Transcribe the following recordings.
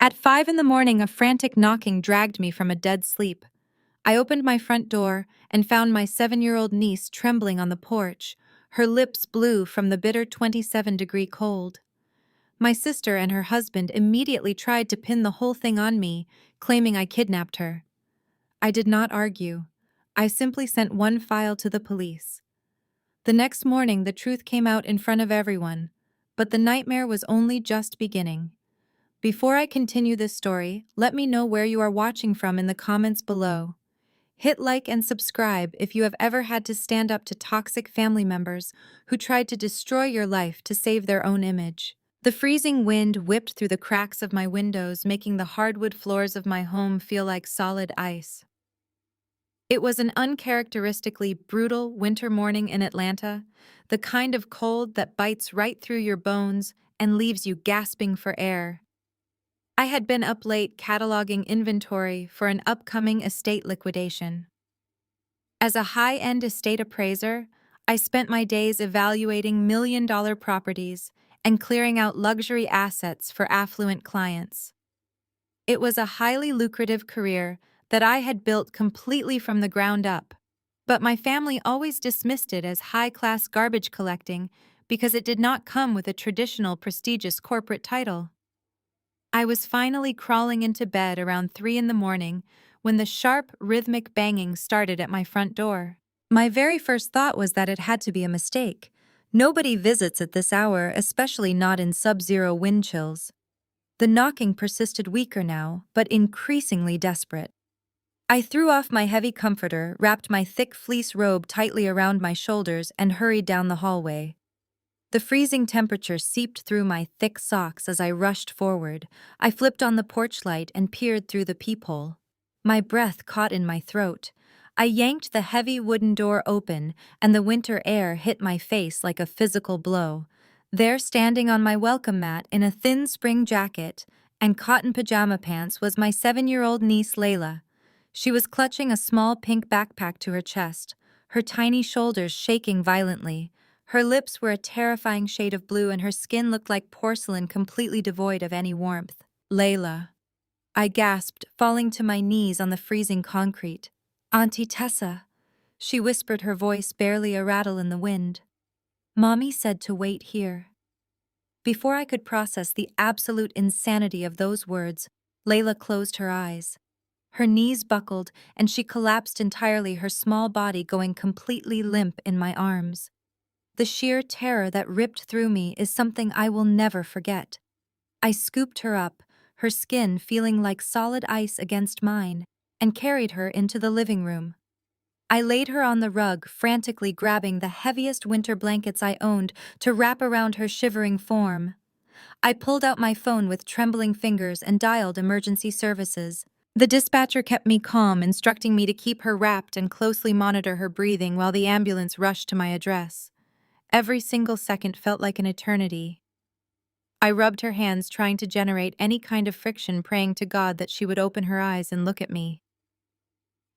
At 5 in the morning, a frantic knocking dragged me from a dead sleep. I opened my front door and found my 7-year-old niece trembling on the porch, her lips blue from the bitter 27-degree cold. My sister and her husband immediately tried to pin the whole thing on me, claiming I kidnapped her. I did not argue. I simply sent one file to the police. The next morning, the truth came out in front of everyone, but the nightmare was only just beginning. Before I continue this story, let me know where you are watching from in the comments below. Hit like and subscribe if you have ever had to stand up to toxic family members who tried to destroy your life to save their own image. The freezing wind whipped through the cracks of my windows, making the hardwood floors of my home feel like solid ice. It was an uncharacteristically brutal winter morning in Atlanta, the kind of cold that bites right through your bones and leaves you gasping for air. I had been up late cataloging inventory for an upcoming estate liquidation. As a high-end estate appraiser, I spent my days evaluating million-dollar properties and clearing out luxury assets for affluent clients. It was a highly lucrative career that I had built completely from the ground up, but my family always dismissed it as high-class garbage collecting because it did not come with a traditional prestigious corporate title. I was finally crawling into bed around 3 in the morning when the sharp, rhythmic banging started at my front door. My very first thought was that it had to be a mistake. Nobody visits at this hour, especially not in sub-zero wind chills. The knocking persisted weaker now, but increasingly desperate. I threw off my heavy comforter, wrapped my thick fleece robe tightly around my shoulders, and hurried down the hallway. The freezing temperature seeped through my thick socks as I rushed forward. I flipped on the porch light and peered through the peephole. My breath caught in my throat. I yanked the heavy wooden door open, and the winter air hit my face like a physical blow. There, standing on my welcome mat in a thin spring jacket and cotton pajama pants, was my 7-year-old niece Layla. She was clutching a small pink backpack to her chest, her tiny shoulders shaking violently. Her lips were a terrifying shade of blue and her skin looked like porcelain, completely devoid of any warmth. "Layla," I gasped, falling to my knees on the freezing concrete. "Auntie Tessa," she whispered, her voice barely a rattle in the wind. "Mommy said to wait here." Before I could process the absolute insanity of those words, Layla closed her eyes. Her knees buckled and she collapsed entirely, her small body going completely limp in my arms. The sheer terror that ripped through me is something I will never forget. I scooped her up, her skin feeling like solid ice against mine, and carried her into the living room. I laid her on the rug, frantically grabbing the heaviest winter blankets I owned to wrap around her shivering form. I pulled out my phone with trembling fingers and dialed emergency services. The dispatcher kept me calm, instructing me to keep her wrapped and closely monitor her breathing while the ambulance rushed to my address. Every single second felt like an eternity. I rubbed her hands, trying to generate any kind of friction, praying to God that she would open her eyes and look at me.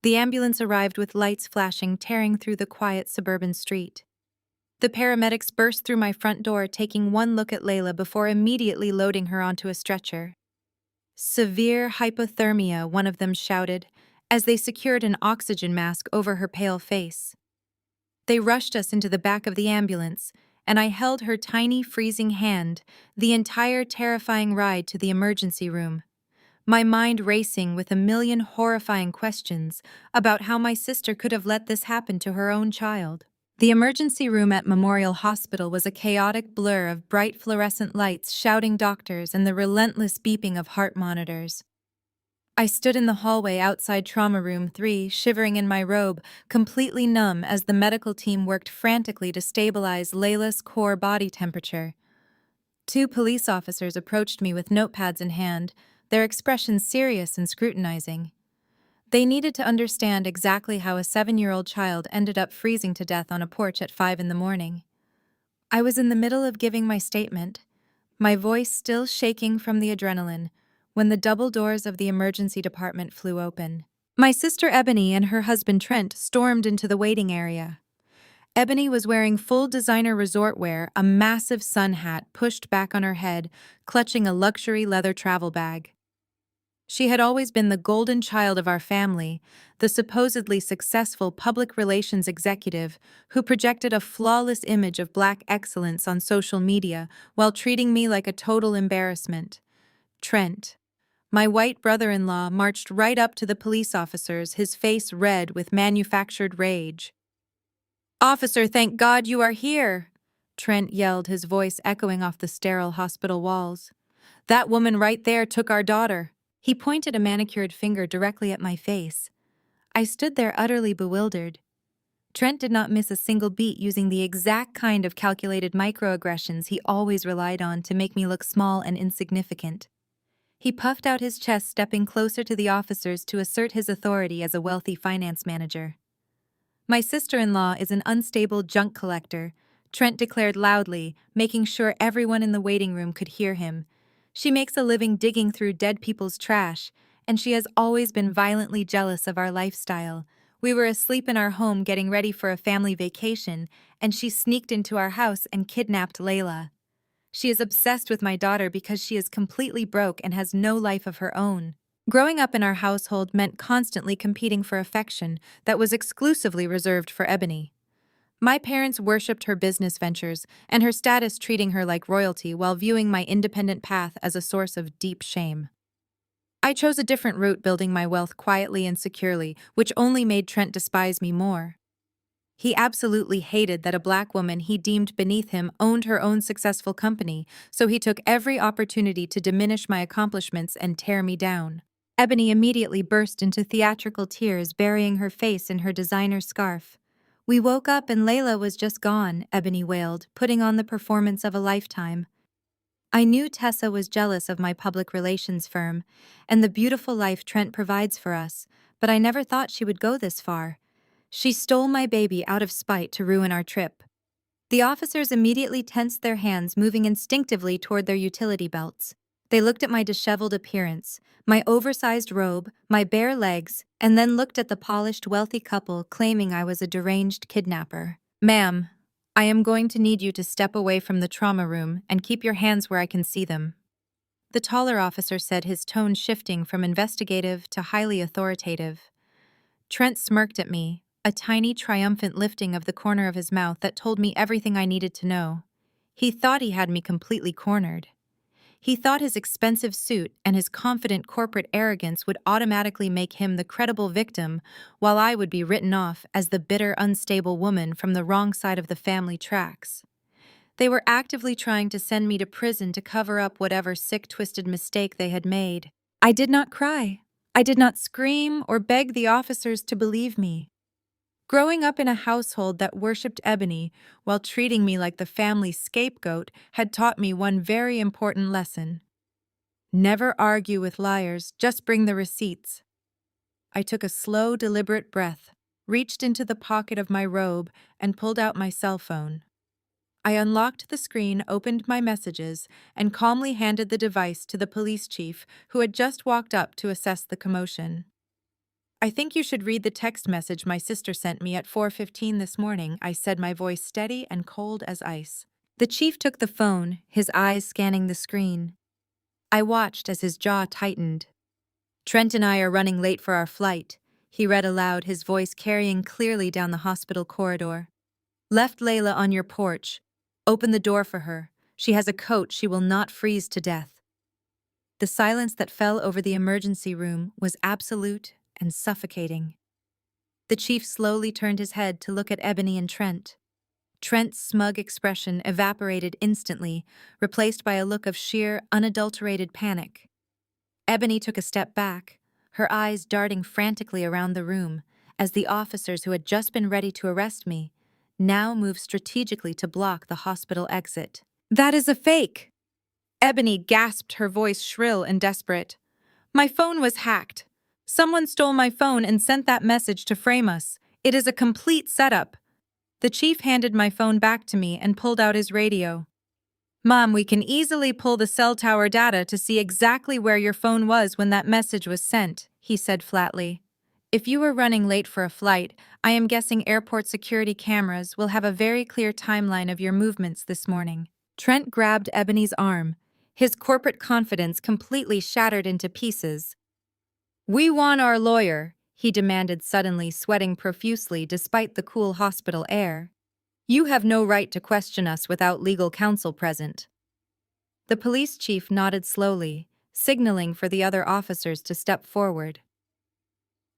The ambulance arrived with lights flashing, tearing through the quiet suburban street. The paramedics burst through my front door, taking one look at Layla before immediately loading her onto a stretcher. "Severe hypothermia," one of them shouted, as they secured an oxygen mask over her pale face. They rushed us into the back of the ambulance, and I held her tiny, freezing hand the entire terrifying ride to the emergency room, my mind racing with a million horrifying questions about how my sister could have let this happen to her own child. The emergency room at Memorial Hospital was a chaotic blur of bright fluorescent lights, shouting doctors, and the relentless beeping of heart monitors. I stood in the hallway outside Trauma Room 3, shivering in my robe, completely numb as the medical team worked frantically to stabilize Layla's core body temperature. 2 police officers approached me with notepads in hand, their expressions serious and scrutinizing. They needed to understand exactly how a 7-year-old child ended up freezing to death on a porch at 5 in the morning. I was in the middle of giving my statement, my voice still shaking from the adrenaline, when the double doors of the emergency department flew open. My sister Ebony and her husband Trent stormed into the waiting area. Ebony was wearing full designer resort wear, a massive sun hat pushed back on her head, clutching a luxury leather travel bag. She had always been the golden child of our family, the supposedly successful public relations executive who projected a flawless image of Black excellence on social media while treating me like a total embarrassment. Trent, my white brother-in-law, marched right up to the police officers, his face red with manufactured rage. "Officer, thank God you are here!" Trent yelled, his voice echoing off the sterile hospital walls. "That woman right there took our daughter." He pointed a manicured finger directly at my face. I stood there utterly bewildered. Trent did not miss a single beat, using the exact kind of calculated microaggressions he always relied on to make me look small and insignificant. He puffed out his chest, stepping closer to the officers to assert his authority as a wealthy finance manager. "My sister-in-law is an unstable junk collector," Trent declared loudly, making sure everyone in the waiting room could hear him. "She makes a living digging through dead people's trash, and she has always been violently jealous of our lifestyle. We were asleep in our home getting ready for a family vacation, and she sneaked into our house and kidnapped Layla. She is obsessed with my daughter because she is completely broke and has no life of her own." Growing up in our household meant constantly competing for affection that was exclusively reserved for Ebony. My parents worshipped her business ventures and her status, treating her like royalty while viewing my independent path as a source of deep shame. I chose a different route, building my wealth quietly and securely, which only made Trent despise me more. He absolutely hated that a Black woman he deemed beneath him owned her own successful company, so he took every opportunity to diminish my accomplishments and tear me down. Ebony immediately burst into theatrical tears, burying her face in her designer scarf. "We woke up and Layla was just gone," Ebony wailed, putting on the performance of a lifetime. I knew Tessa was jealous of my public relations firm and the beautiful life Trent provides for us, but I never thought she would go this far. She stole my baby out of spite to ruin our trip. The officers immediately tensed their hands, moving instinctively toward their utility belts. They looked at my disheveled appearance, my oversized robe, my bare legs, and then looked at the polished, wealthy couple, claiming I was a deranged kidnapper. "Ma'am, I am going to need you to step away from the trauma room and keep your hands where I can see them," the taller officer said, his tone shifting from investigative to highly authoritative. Trent smirked at me, a tiny triumphant lifting of the corner of his mouth that told me everything I needed to know. He thought he had me completely cornered. He thought his expensive suit and his confident corporate arrogance would automatically make him the credible victim, while I would be written off as the bitter, unstable woman from the wrong side of the family tracks. They were actively trying to send me to prison to cover up whatever sick, twisted mistake they had made. I did not cry. I did not scream or beg the officers to believe me. Growing up in a household that worshipped Ebony while treating me like the family scapegoat had taught me one very important lesson. Never argue with liars, just bring the receipts. I took a slow, deliberate breath, reached into the pocket of my robe, and pulled out my cell phone. I unlocked the screen, opened my messages, and calmly handed the device to the police chief, who had just walked up to assess the commotion. "I think you should read the text message my sister sent me at 4:15 this morning," I said, my voice steady and cold as ice. The chief took the phone, his eyes scanning the screen. I watched as his jaw tightened. "Trent and I are running late for our flight," he read aloud, his voice carrying clearly down the hospital corridor. "Left Layla on your porch. Open the door for her. She has a coat, she will not freeze to death." The silence that fell over the emergency room was absolute and suffocating. The chief slowly turned his head to look at Ebony and Trent. Trent's smug expression evaporated instantly, replaced by a look of sheer, unadulterated panic. Ebony took a step back, her eyes darting frantically around the room, as the officers who had just been ready to arrest me now moved strategically to block the hospital exit. "That is a fake!" Ebony gasped, her voice shrill and desperate. "My phone was hacked. Someone stole my phone and sent that message to frame us. It is a complete setup." The chief handed my phone back to me and pulled out his radio. "Mom, we can easily pull the cell tower data to see exactly where your phone was when that message was sent," he said flatly. "If you were running late for a flight, I am guessing airport security cameras will have a very clear timeline of your movements this morning." Trent grabbed Ebony's arm, his corporate confidence completely shattered into pieces. "We want our lawyer," he demanded suddenly, sweating profusely despite the cool hospital air. "You have no right to question us without legal counsel present." The police chief nodded slowly, signaling for the other officers to step forward.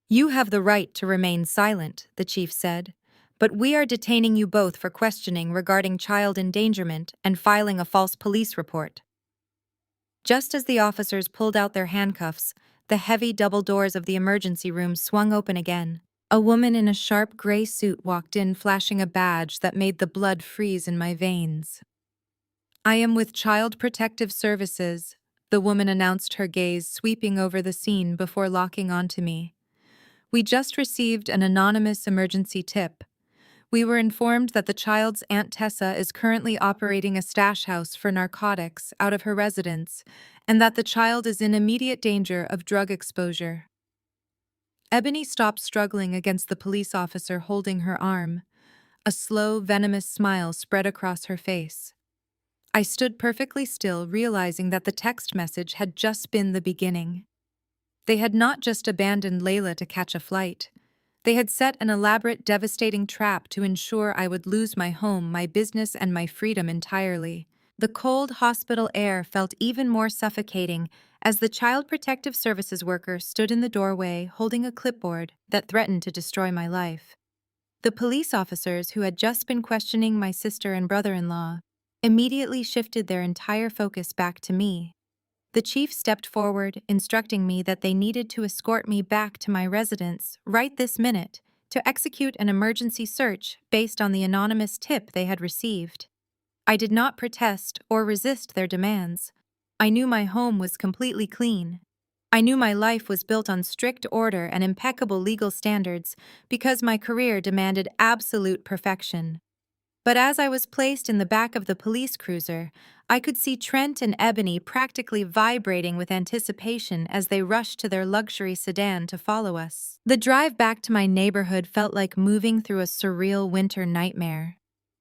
"You have the right to remain silent," the chief said, "but we are detaining you both for questioning regarding child endangerment and filing a false police report." Just as the officers pulled out their handcuffs, the heavy double doors of the emergency room swung open again. A woman in a sharp gray suit walked in, flashing a badge that made the blood freeze in my veins. "I am with Child Protective Services," the woman announced, her gaze sweeping over the scene before locking onto me. "We just received an anonymous emergency tip. We were informed that the child's Aunt Tessa is currently operating a stash house for narcotics out of her residence, and that the child is in immediate danger of drug exposure." Ebony stopped, struggling against the police officer holding her arm. A slow, venomous smile spread across her face. I stood perfectly still, realizing that the text message had just been the beginning. They had not just abandoned Layla to catch a flight. They had set an elaborate, devastating trap to ensure I would lose my home, my business, and my freedom entirely. The cold hospital air felt even more suffocating as the Child Protective Services worker stood in the doorway holding a clipboard that threatened to destroy my life. The police officers who had just been questioning my sister and brother-in-law immediately shifted their entire focus back to me. The chief stepped forward, instructing me that they needed to escort me back to my residence right this minute to execute an emergency search based on the anonymous tip they had received. I did not protest or resist their demands. I knew my home was completely clean. I knew my life was built on strict order and impeccable legal standards because my career demanded absolute perfection. But as I was placed in the back of the police cruiser, I could see Trent and Ebony practically vibrating with anticipation as they rushed to their luxury sedan to follow us. The drive back to my neighborhood felt like moving through a surreal winter nightmare.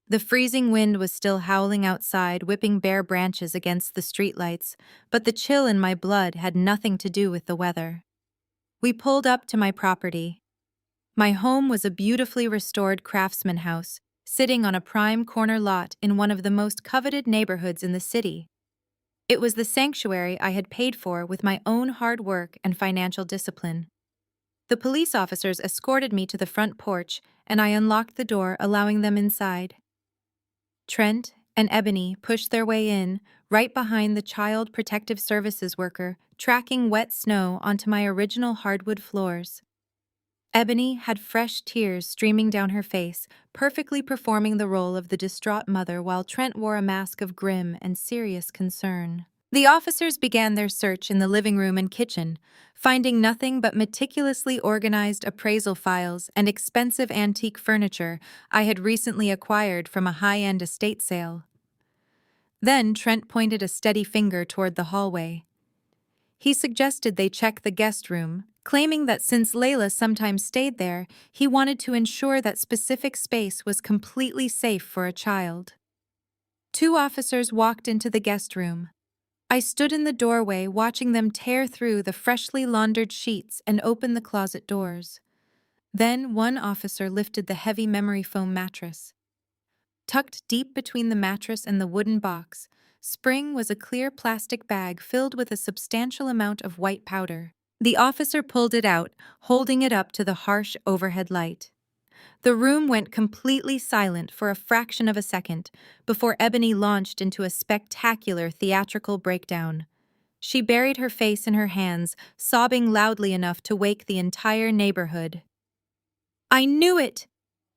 The freezing wind was still howling outside, whipping bare branches against the streetlights, but the chill in my blood had nothing to do with the weather. We pulled up to my property. My home was a beautifully restored craftsman house, sitting on a prime corner lot in one of the most coveted neighborhoods in the city. It was the sanctuary I had paid for with my own hard work and financial discipline. The police officers escorted me to the front porch, and I unlocked the door, allowing them inside. Trent and Ebony pushed their way in, right behind the Child Protective Services worker, tracking wet snow onto my original hardwood floors. Ebony had fresh tears streaming down her face, perfectly performing the role of the distraught mother, while Trent wore a mask of grim and serious concern. The officers began their search in the living room and kitchen, finding nothing but meticulously organized appraisal files and expensive antique furniture I had recently acquired from a high-end estate sale. Then Trent pointed a steady finger toward the hallway. He suggested they check the guest room, claiming that since Layla sometimes stayed there, he wanted to ensure that specific space was completely safe for a child. Two officers walked into the guest room. I stood in the doorway watching them tear through the freshly laundered sheets and open the closet doors. Then one officer lifted the heavy memory foam mattress. Tucked deep between the mattress and the wooden box, Spring was a clear plastic bag filled with a substantial amount of white powder. The officer pulled it out, holding it up to the harsh overhead light. The room went completely silent for a fraction of a second before Ebony launched into a spectacular theatrical breakdown. She buried her face in her hands, sobbing loudly enough to wake the entire neighborhood. "I knew it!"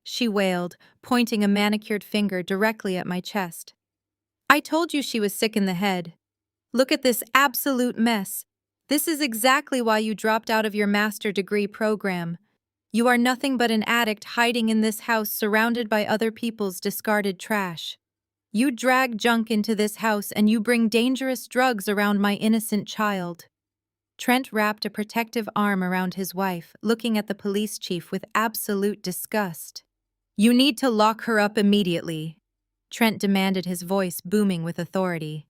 she wailed, pointing a manicured finger directly at my chest. "I told you she was sick in the head. Look at this absolute mess. This is exactly why you dropped out of your master degree program. You are nothing but an addict hiding in this house surrounded by other people's discarded trash. You drag junk into this house and you bring dangerous drugs around my innocent child." Trent wrapped a protective arm around his wife, looking at the police chief with absolute disgust. "You need to lock her up immediately," Trent demanded, his voice booming with authority.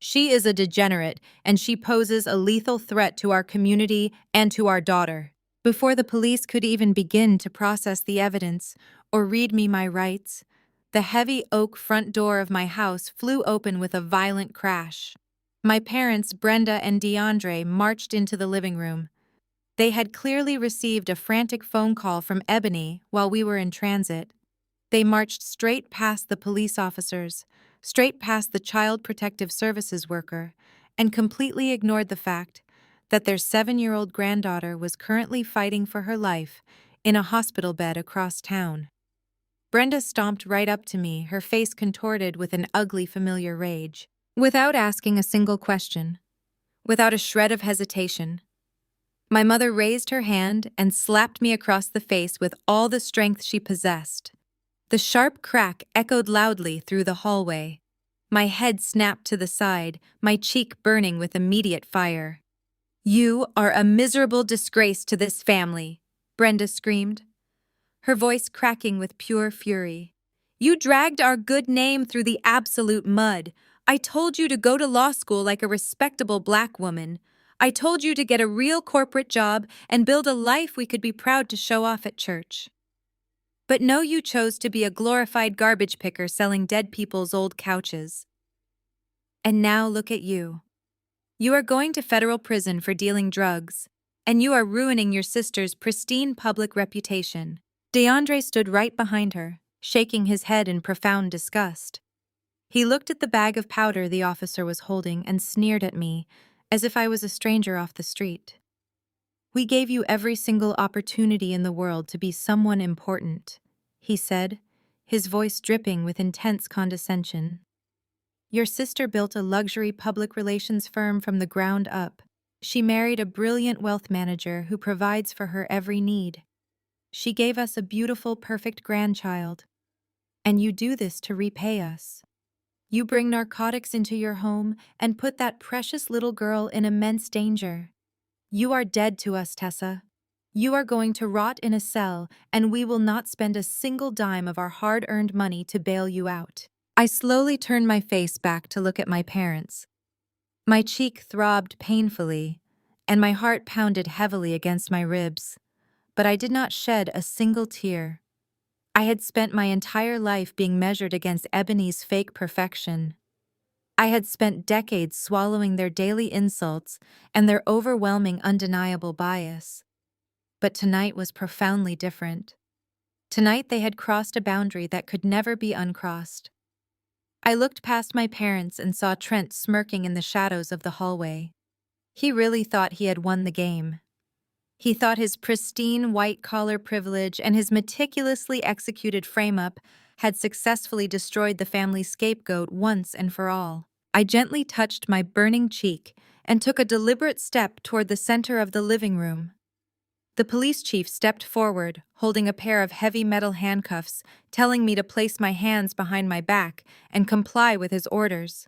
She is a degenerate, and she poses a lethal threat to our community and to our daughter. Before the police could even begin to process the evidence or read me my rights, the heavy oak front door of my house flew open with a violent crash. My parents, Brenda and DeAndre, marched into the living room. They had clearly received a frantic phone call from Ebony while we were in transit. They marched straight past the police officers, straight past the Child Protective Services worker, and completely ignored the fact that their 7-year-old granddaughter was currently fighting for her life in a hospital bed across town. Brenda stomped right up to me, her face contorted with an ugly familiar rage. Without asking a single question, without a shred of hesitation, my mother raised her hand and slapped me across the face with all the strength she possessed. The sharp crack echoed loudly through the hallway. My head snapped to the side, my cheek burning with immediate fire. "You are a miserable disgrace to this family," Brenda screamed, her voice cracking with pure fury. "You dragged our good name through the absolute mud. I told you to go to law school like a respectable black woman. I told you to get a real corporate job and build a life we could be proud to show off at church. But no, you chose to be a glorified garbage picker selling dead people's old couches. And now look at you. You are going to federal prison for dealing drugs, and you are ruining your sister's pristine public reputation." DeAndre stood right behind her, shaking his head in profound disgust. He looked at the bag of powder the officer was holding and sneered at me, as if I was a stranger off the street. "We gave you every single opportunity in the world to be someone important," he said, his voice dripping with intense condescension. "Your sister built a luxury public relations firm from the ground up. She married a brilliant wealth manager who provides for her every need. She gave us a beautiful, perfect grandchild. And you do this to repay us. You bring narcotics into your home and put that precious little girl in immense danger. You are dead to us, Tessa. You are going to rot in a cell, and we will not spend a single dime of our hard-earned money to bail you out." I slowly turned my face back to look at my parents. My cheek throbbed painfully, and my heart pounded heavily against my ribs, but I did not shed a single tear. I had spent my entire life being measured against Ebony's fake perfection. I had spent decades swallowing their daily insults and their overwhelming undeniable bias. But tonight was profoundly different. Tonight they had crossed a boundary that could never be uncrossed. I looked past my parents and saw Trent smirking in the shadows of the hallway. He really thought he had won the game. He thought his pristine white-collar privilege and his meticulously executed frame-up had successfully destroyed the family scapegoat once and for all. I gently touched my burning cheek and took a deliberate step toward the center of the living room. The police chief stepped forward, holding a pair of heavy metal handcuffs, telling me to place my hands behind my back and comply with his orders.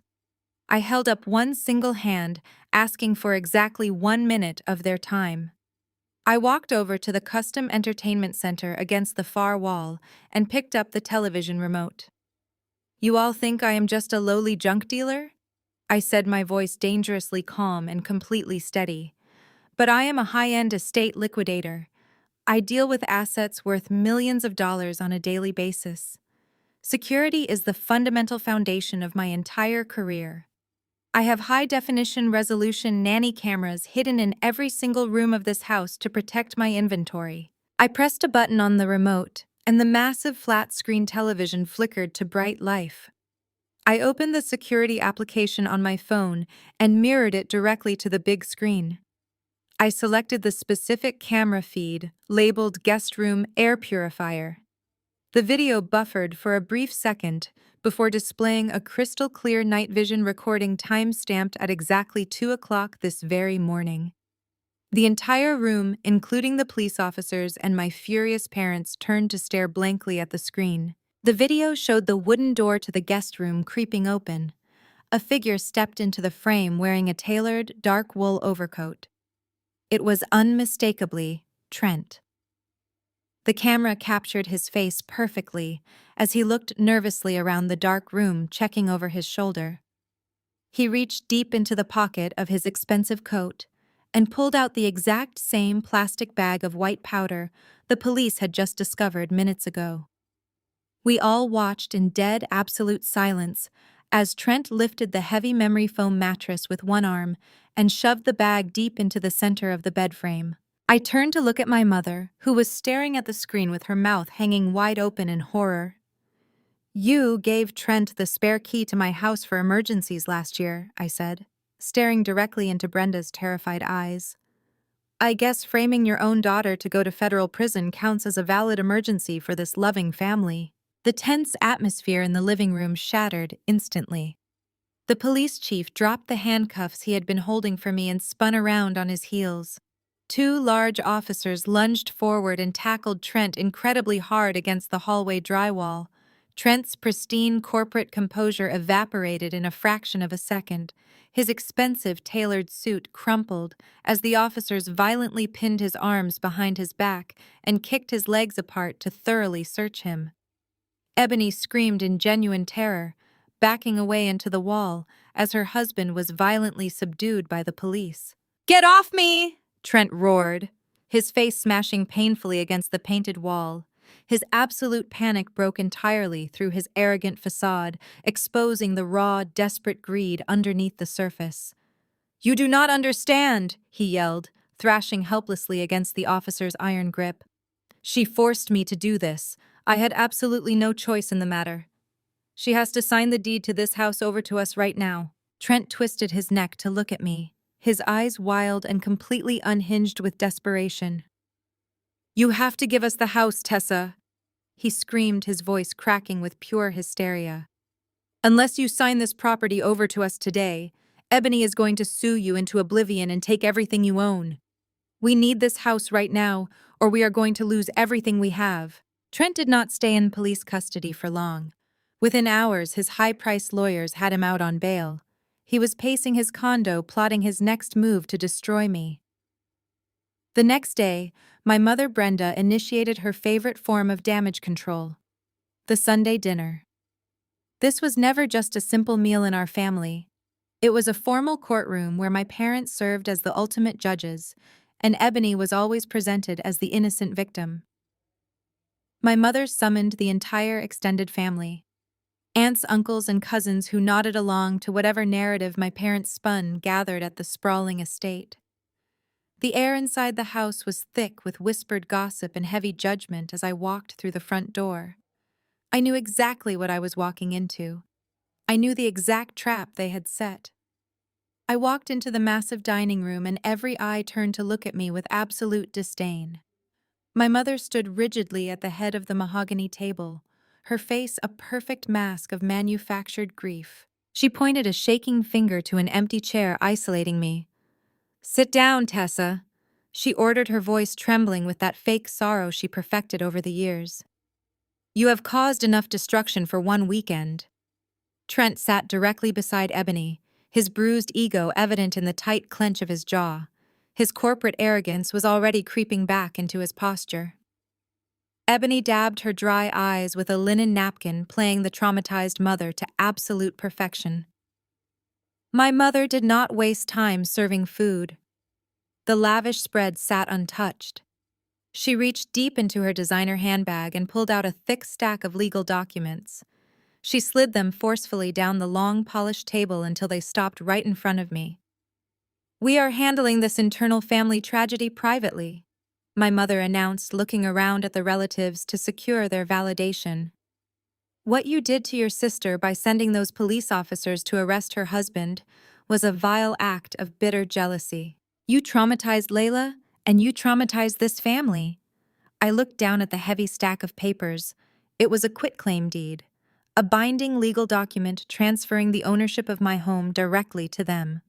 I held up one single hand, asking for exactly 1 minute of their time. I walked over to the custom entertainment center against the far wall and picked up the television remote. "You all think I am just a lowly junk dealer?" I said, my voice dangerously calm and completely steady. "But I am a high-end estate liquidator. I deal with assets worth millions of dollars on a daily basis. Security is the fundamental foundation of my entire career. I have high-definition resolution nanny cameras hidden in every single room of this house to protect my inventory." I pressed a button on the remote, and the massive flat-screen television flickered to bright life. I opened the security application on my phone and mirrored it directly to the big screen. I selected the specific camera feed, labeled Guest Room Air Purifier. The video buffered for a brief second before displaying a crystal-clear night vision recording time-stamped at exactly 2 o'clock this very morning. The entire room, including the police officers and my furious parents, turned to stare blankly at the screen. The video showed the wooden door to the guest room creeping open. A figure stepped into the frame wearing a tailored, dark wool overcoat. It was unmistakably Trent. The camera captured his face perfectly as he looked nervously around the dark room, checking over his shoulder. He reached deep into the pocket of his expensive coat and pulled out the exact same plastic bag of white powder the police had just discovered minutes ago. We all watched in dead, absolute silence as Trent lifted the heavy memory foam mattress with one arm and shoved the bag deep into the center of the bed frame. I turned to look at my mother, who was staring at the screen with her mouth hanging wide open in horror. "You gave Trent the spare key to my house for emergencies last year," I said, staring directly into Brenda's terrified eyes. "I guess framing your own daughter to go to federal prison counts as a valid emergency for this loving family." The tense atmosphere in the living room shattered instantly. The police chief dropped the handcuffs he had been holding for me and spun around on his heels. Two large officers lunged forward and tackled Trent incredibly hard against the hallway drywall. Trent's pristine corporate composure evaporated in a fraction of a second. His expensive tailored suit crumpled as the officers violently pinned his arms behind his back and kicked his legs apart to thoroughly search him. Ebony screamed in genuine terror, backing away into the wall as her husband was violently subdued by the police. "Get off me!" Trent roared, his face smashing painfully against the painted wall. His absolute panic broke entirely through his arrogant facade, exposing the raw, desperate greed underneath the surface. "You do not understand," he yelled, thrashing helplessly against the officer's iron grip. "She forced me to do this. I had absolutely no choice in the matter. She has to sign the deed to this house over to us right now." Trent twisted his neck to look at me, his eyes wild and completely unhinged with desperation. "You have to give us the house, Tessa," he screamed, his voice cracking with pure hysteria. "Unless you sign this property over to us today, Ebony is going to sue you into oblivion and take everything you own. We need this house right now, or we are going to lose everything we have." Trent did not stay in police custody for long. Within hours, his high-priced lawyers had him out on bail. He was pacing his condo, plotting his next move to destroy me. The next day, my mother Brenda initiated her favorite form of damage control: the Sunday dinner. This was never just a simple meal in our family. It was a formal courtroom where my parents served as the ultimate judges, and Ebony was always presented as the innocent victim. My mother summoned the entire extended family. Aunts, uncles, and cousins who nodded along to whatever narrative my parents spun gathered at the sprawling estate. The air inside the house was thick with whispered gossip and heavy judgment as I walked through the front door. I knew exactly what I was walking into. I knew the exact trap they had set. I walked into the massive dining room and every eye turned to look at me with absolute disdain. My mother stood rigidly at the head of the mahogany table, her face a perfect mask of manufactured grief. She pointed a shaking finger to an empty chair isolating me. "Sit down, Tessa," she ordered, her voice trembling with that fake sorrow she perfected over the years. "You have caused enough destruction for one weekend." Trent sat directly beside Ebony, his bruised ego evident in the tight clench of his jaw. His corporate arrogance was already creeping back into his posture. Ebony dabbed her dry eyes with a linen napkin, playing the traumatized mother to absolute perfection. My mother did not waste time serving food. The lavish spread sat untouched. She reached deep into her designer handbag and pulled out a thick stack of legal documents. She slid them forcefully down the long, polished table until they stopped right in front of me. "We are handling this internal family tragedy privately," my mother announced, looking around at the relatives to secure their validation. "What you did to your sister by sending those police officers to arrest her husband was a vile act of bitter jealousy. You traumatized Layla, and you traumatized this family." I looked down at the heavy stack of papers. It was a quitclaim deed, a binding legal document transferring the ownership of my home directly to them.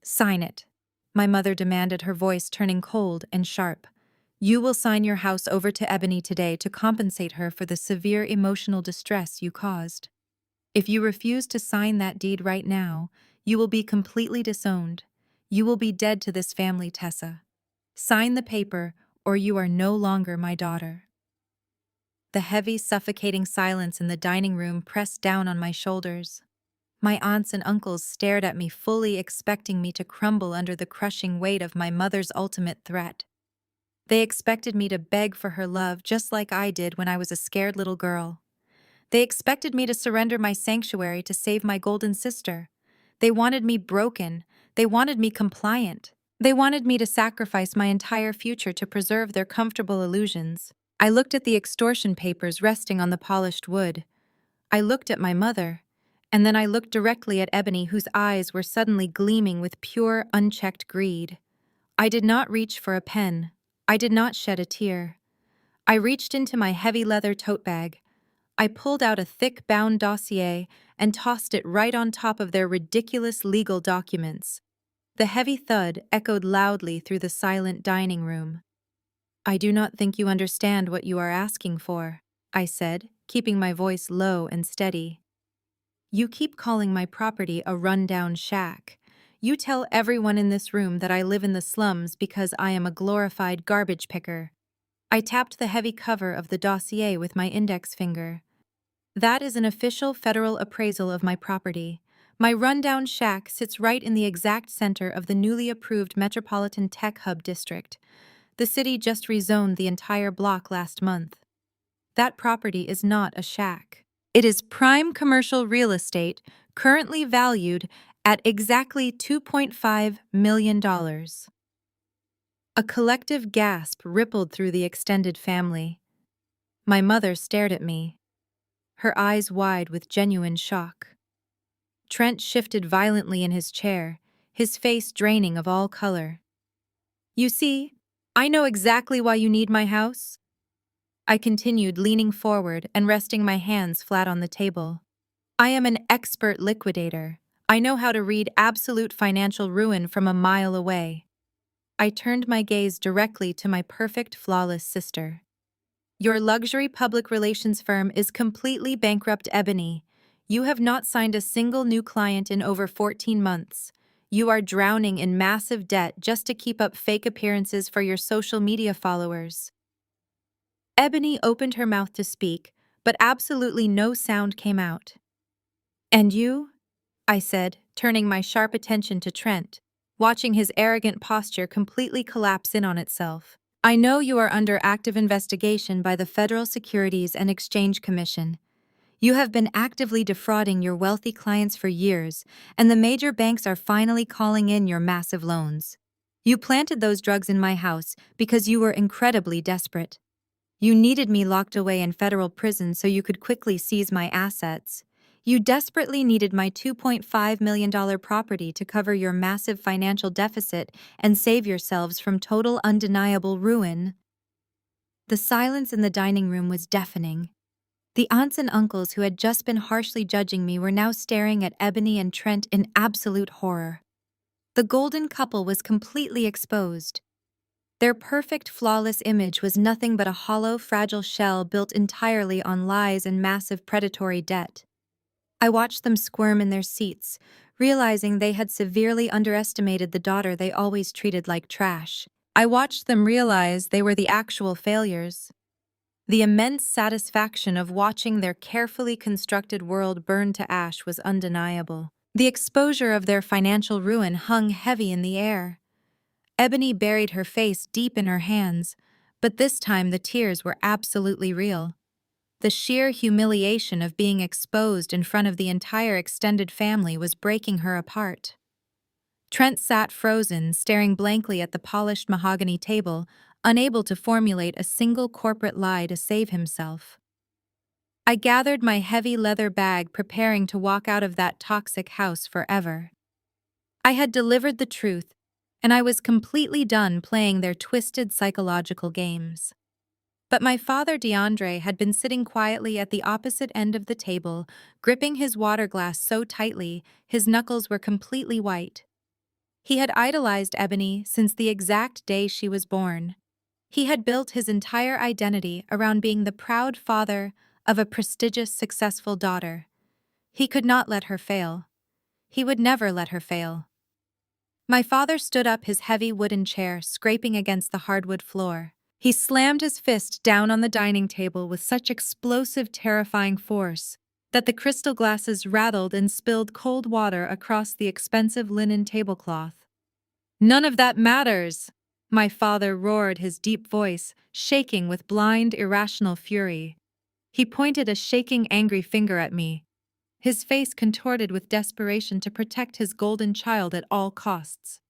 "Sign it," my mother demanded, her voice turning cold and sharp. "You will sign your house over to Ebony today to compensate her for the severe emotional distress you caused. If you refuse to sign that deed right now, you will be completely disowned. You will be dead to this family, Tessa. Sign the paper, or you are no longer my daughter." The heavy, suffocating silence in the dining room pressed down on my shoulders. My aunts and uncles stared at me, fully expecting me to crumble under the crushing weight of my mother's ultimate threat. They expected me to beg for her love just like I did when I was a scared little girl. They expected me to surrender my sanctuary to save my golden sister. They wanted me broken. They wanted me compliant. They wanted me to sacrifice my entire future to preserve their comfortable illusions. I looked at the extortion papers resting on the polished wood. I looked at my mother. And then I looked directly at Ebony, whose eyes were suddenly gleaming with pure, unchecked greed. I did not reach for a pen. I did not shed a tear. I reached into my heavy leather tote bag. I pulled out a thick bound dossier and tossed it right on top of their ridiculous legal documents. The heavy thud echoed loudly through the silent dining room. "I do not think you understand what you are asking for," I said, keeping my voice low and steady. "You keep calling my property a run-down shack. You tell everyone in this room that I live in the slums because I am a glorified garbage picker." I tapped the heavy cover of the dossier with my index finger. "That is an official federal appraisal of my property. My rundown shack sits right in the exact center of the newly approved Metropolitan Tech Hub District. The city just rezoned the entire block last month. That property is not a shack. It is prime commercial real estate, currently valued at exactly $2.5 million. A collective gasp rippled through the extended family. My mother stared at me, her eyes wide with genuine shock. Trent shifted violently in his chair, his face draining of all color. "You see, I know exactly why you need my house," I continued, leaning forward and resting my hands flat on the table. "I am an expert liquidator. I know how to read absolute financial ruin from a mile away." I turned my gaze directly to my perfect, flawless sister. "Your luxury public relations firm is completely bankrupt, Ebony. You have not signed a single new client in over 14 months. You are drowning in massive debt just to keep up fake appearances for your social media followers." Ebony opened her mouth to speak, but absolutely no sound came out. "And you?" I said, turning my sharp attention to Trent, watching his arrogant posture completely collapse in on itself. "I know you are under active investigation by the Federal Securities and Exchange Commission. You have been actively defrauding your wealthy clients for years, and the major banks are finally calling in your massive loans. You planted those drugs in my house because you were incredibly desperate. You needed me locked away in federal prison so you could quickly seize my assets. You desperately needed my $2.5 million property to cover your massive financial deficit and save yourselves from total undeniable ruin." The silence in the dining room was deafening. The aunts and uncles who had just been harshly judging me were now staring at Ebony and Trent in absolute horror. The golden couple was completely exposed. Their perfect, flawless image was nothing but a hollow, fragile shell built entirely on lies and massive predatory debt. I watched them squirm in their seats, realizing they had severely underestimated the daughter they always treated like trash. I watched them realize they were the actual failures. The immense satisfaction of watching their carefully constructed world burn to ash was undeniable. The exposure of their financial ruin hung heavy in the air. Ebony buried her face deep in her hands, but this time the tears were absolutely real. The sheer humiliation of being exposed in front of the entire extended family was breaking her apart. Trent sat frozen, staring blankly at the polished mahogany table, unable to formulate a single corporate lie to save himself. I gathered my heavy leather bag, preparing to walk out of that toxic house forever. I had delivered the truth, and I was completely done playing their twisted psychological games. But my father DeAndre had been sitting quietly at the opposite end of the table, gripping his water glass so tightly his knuckles were completely white. He had idolized Ebony since the exact day she was born. He had built his entire identity around being the proud father of a prestigious, successful daughter. He could not let her fail. He would never let her fail. My father stood up, his heavy wooden chair scraping against the hardwood floor. He slammed his fist down on the dining table with such explosive, terrifying force that the crystal glasses rattled and spilled cold water across the expensive linen tablecloth. "None of that matters!" My father roared, his deep voice shaking with blind, irrational fury. He pointed a shaking, angry finger at me, his face contorted with desperation to protect his golden child at all costs.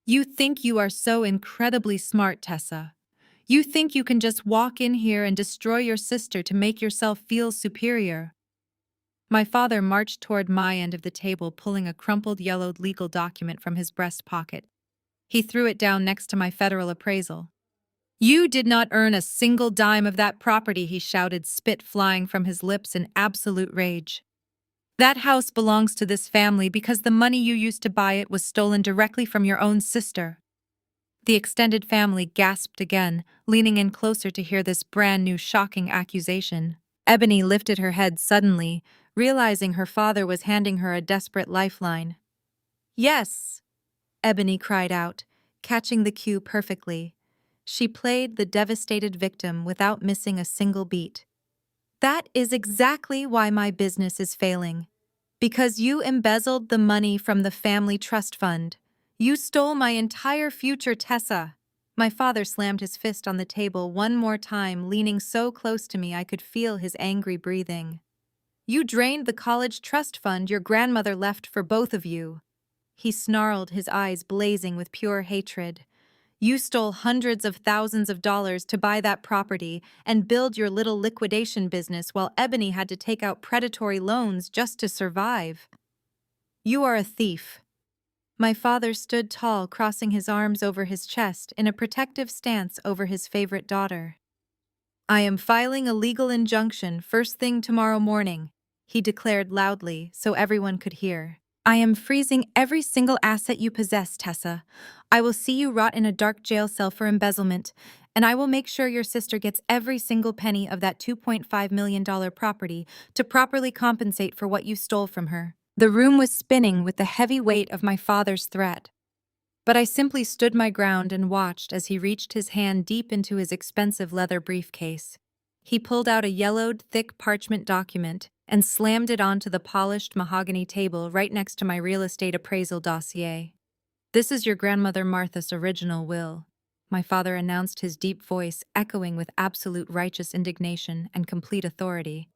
"You think you are so incredibly smart, Tessa. You think you can just walk in here and destroy your sister to make yourself feel superior." My father marched toward my end of the table, pulling a crumpled yellowed legal document from his breast pocket. He threw it down next to my federal appraisal. "You did not earn a single dime of that property," he shouted, spit flying from his lips in absolute rage. "That house belongs to this family because the money you used to buy it was stolen directly from your own sister." The extended family gasped again, leaning in closer to hear this brand new shocking accusation. Ebony lifted her head suddenly, realizing her father was handing her a desperate lifeline. "Yes," Ebony cried out, catching the cue perfectly. She played the devastated victim without missing a single beat. "That is exactly why my business is failing. Because you embezzled the money from the family trust fund. You stole my entire future, Tessa." My father slammed his fist on the table one more time, leaning so close to me I could feel his angry breathing. "You drained the college trust fund your grandmother left for both of you." He snarled, his eyes blazing with pure hatred. "You stole hundreds of thousands of dollars to buy that property and build your little liquidation business while Ebony had to take out predatory loans just to survive. You are a thief." My father stood tall, crossing his arms over his chest in a protective stance over his favorite daughter. "I am filing a legal injunction first thing tomorrow morning," he declared loudly so everyone could hear. "I am freezing every single asset you possess, Tessa. I will see you rot in a dark jail cell for embezzlement, and I will make sure your sister gets every single penny of that $2.5 million property to properly compensate for what you stole from her." The room was spinning with the heavy weight of my father's threat. But I simply stood my ground and watched as he reached his hand deep into his expensive leather briefcase. He pulled out a yellowed, thick parchment document and slammed it onto the polished mahogany table right next to my real estate appraisal dossier. "This is your grandmother Martha's original will," my father announced, his deep voice echoing with absolute righteous indignation and complete authority.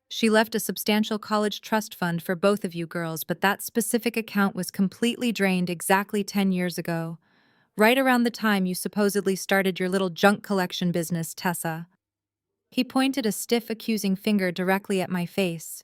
"She left a substantial college trust fund for both of you girls, but that specific account was completely drained exactly 10 years ago, right around the time you supposedly started your little junk collection business, Tessa." He pointed a stiff, accusing finger directly at my face.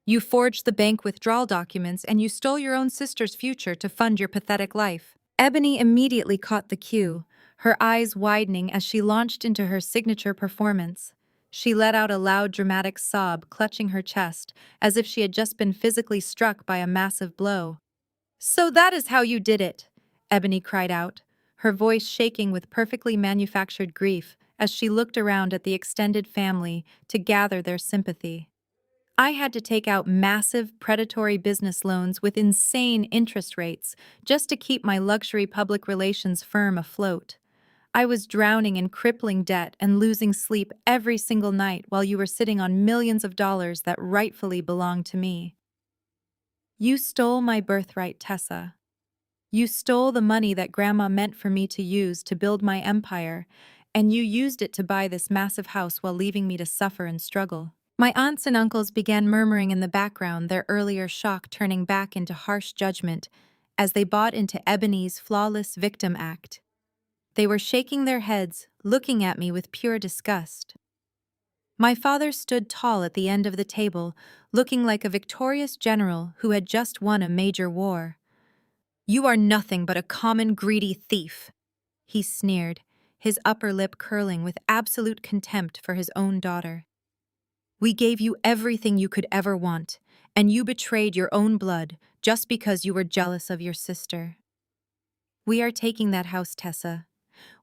"You forged the bank withdrawal documents and you stole your own sister's future to fund your pathetic life." Ebony immediately caught the cue, her eyes widening as she launched into her signature performance. She let out a loud, dramatic sob, clutching her chest, as if she had just been physically struck by a massive blow. "So that is how you did it," Ebony cried out, her voice shaking with perfectly manufactured grief as she looked around at the extended family to gather their sympathy. "I had to take out massive predatory business loans with insane interest rates just to keep my luxury public relations firm afloat. I was drowning in crippling debt and losing sleep every single night while you were sitting on millions of dollars that rightfully belonged to me. You stole my birthright, Tessa. You stole the money that Grandma meant for me to use to build my empire, and you used it to buy this massive house while leaving me to suffer and struggle." My aunts and uncles began murmuring in the background, their earlier shock turning back into harsh judgment as they bought into Ebony's flawless victim act. They were shaking their heads, looking at me with pure disgust. My father stood tall at the end of the table, looking like a victorious general who had just won a major war. "You are nothing but a common greedy thief," he sneered, his upper lip curling with absolute contempt for his own daughter. "We gave you everything you could ever want, and you betrayed your own blood just because you were jealous of your sister. We are taking that house, Tessa.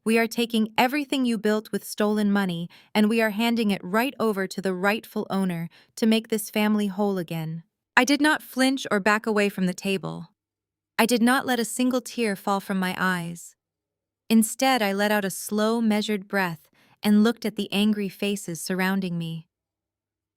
We are taking everything you built with stolen money, and we are handing it right over to the rightful owner to make this family whole again." I did not flinch or back away from the table. I did not let a single tear fall from my eyes. Instead, I let out a slow, measured breath and looked at the angry faces surrounding me.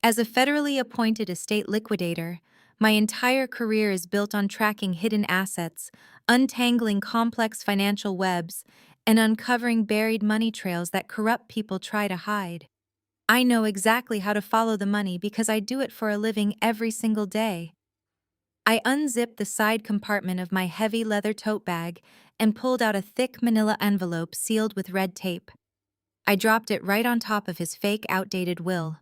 As a federally appointed estate liquidator, my entire career is built on tracking hidden assets, untangling complex financial webs, and uncovering buried money trails that corrupt people try to hide. I know exactly how to follow the money because I do it for a living every single day. I unzipped the side compartment of my heavy leather tote bag and pulled out a thick manila envelope sealed with red tape. I dropped it right on top of his fake, outdated will.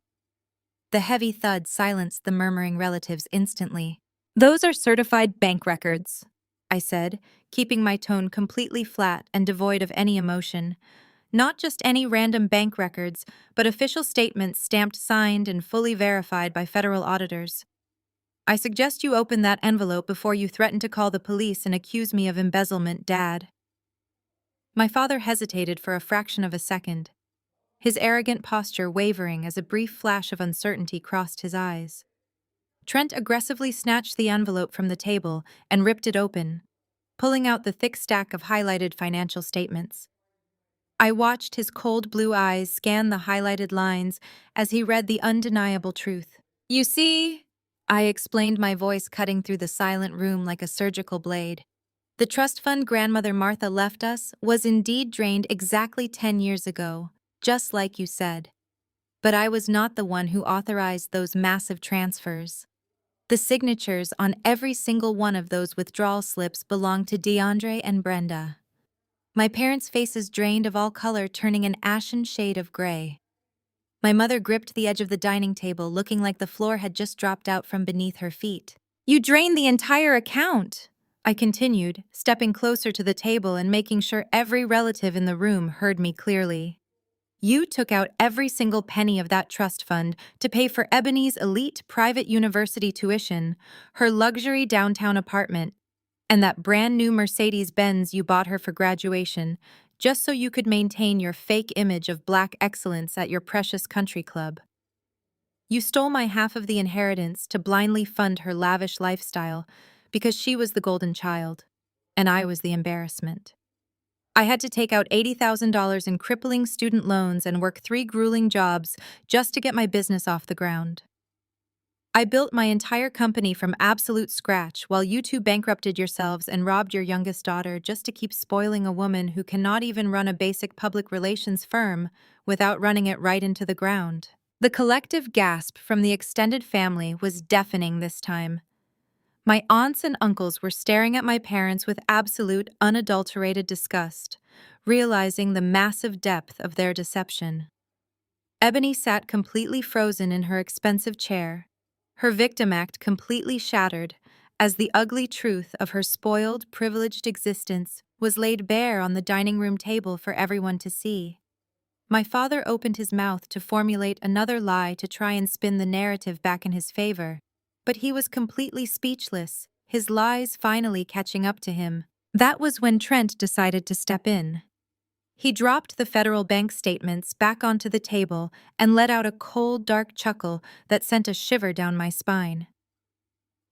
The heavy thud silenced the murmuring relatives instantly. "Those are certified bank records," I said, keeping my tone completely flat and devoid of any emotion. Not just any random bank records, but official statements stamped, signed, and fully verified by federal auditors. I suggest you open that envelope before you threaten to call the police and accuse me of embezzlement, Dad. My father hesitated for a fraction of a second, his arrogant posture wavering as a brief flash of uncertainty crossed his eyes. Trent aggressively snatched the envelope from the table and ripped it open, pulling out the thick stack of highlighted financial statements. I watched his cold blue eyes scan the highlighted lines as he read the undeniable truth. "You see," I explained, my voice cutting through the silent room like a surgical blade. "The trust fund grandmother Martha left us was indeed drained exactly 10 years ago, just like you said. But I was not the one who authorized those massive transfers. The signatures on every single one of those withdrawal slips belonged to DeAndre and Brenda." My parents' faces drained of all color, turning an ashen shade of gray. My mother gripped the edge of the dining table, looking like the floor had just dropped out from beneath her feet. "You drained the entire account," I continued, stepping closer to the table and making sure every relative in the room heard me clearly. "You took out every single penny of that trust fund to pay for Ebony's elite private university tuition, her luxury downtown apartment, and that brand new Mercedes-Benz you bought her for graduation, just so you could maintain your fake image of black excellence at your precious country club. You stole my half of the inheritance to blindly fund her lavish lifestyle because she was the golden child, and I was the embarrassment. I had to take out $80,000 in crippling student loans and work 3 grueling jobs just to get my business off the ground. I built my entire company from absolute scratch while you two bankrupted yourselves and robbed your youngest daughter just to keep spoiling a woman who cannot even run a basic public relations firm without running it right into the ground." The collective gasp from the extended family was deafening this time. My aunts and uncles were staring at my parents with absolute, unadulterated disgust, realizing the massive depth of their deception. Ebony sat completely frozen in her expensive chair, her victim act completely shattered, as the ugly truth of her spoiled, privileged existence was laid bare on the dining room table for everyone to see. My father opened his mouth to formulate another lie to try and spin the narrative back in his favor, but he was completely speechless, his lies finally catching up to him. That was when Trent decided to step in. He dropped the federal bank statements back onto the table and let out a cold, dark chuckle that sent a shiver down my spine.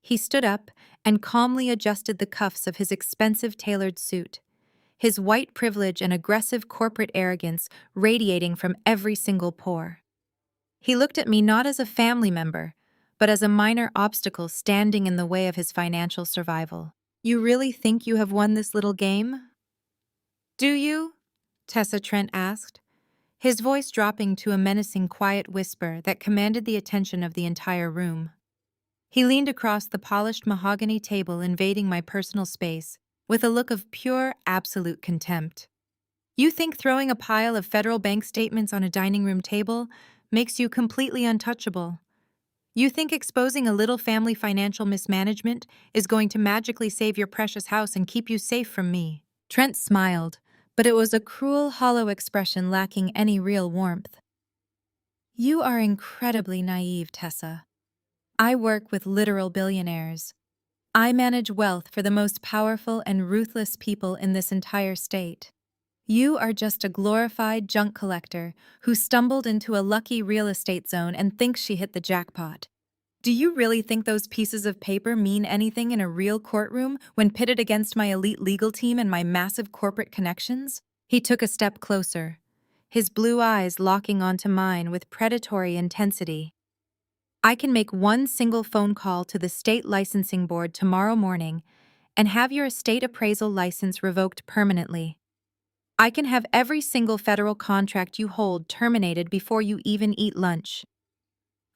He stood up and calmly adjusted the cuffs of his expensive tailored suit, his white privilege and aggressive corporate arrogance radiating from every single pore. He looked at me not as a family member, but as a minor obstacle standing in the way of his financial survival. "You really think you have won this little game? Do you?" Tessa Trent asked, his voice dropping to a menacing quiet whisper that commanded the attention of the entire room. He leaned across the polished mahogany table, invading my personal space, with a look of pure, absolute contempt. "You think throwing a pile of federal bank statements on a dining room table makes you completely untouchable? You think exposing a little family financial mismanagement is going to magically save your precious house and keep you safe from me?" Trent smiled, but it was a cruel, hollow expression lacking any real warmth. "You are incredibly naive, Tessa. I work with literal billionaires. I manage wealth for the most powerful and ruthless people in this entire state. You are just a glorified junk collector who stumbled into a lucky real estate zone and thinks she hit the jackpot. Do you really think those pieces of paper mean anything in a real courtroom when pitted against my elite legal team and my massive corporate connections?" He took a step closer, his blue eyes locking onto mine with predatory intensity. I can make one single phone call to the state licensing board tomorrow morning and have your estate appraisal license revoked permanently. I can have every single federal contract you hold terminated before you even eat lunch.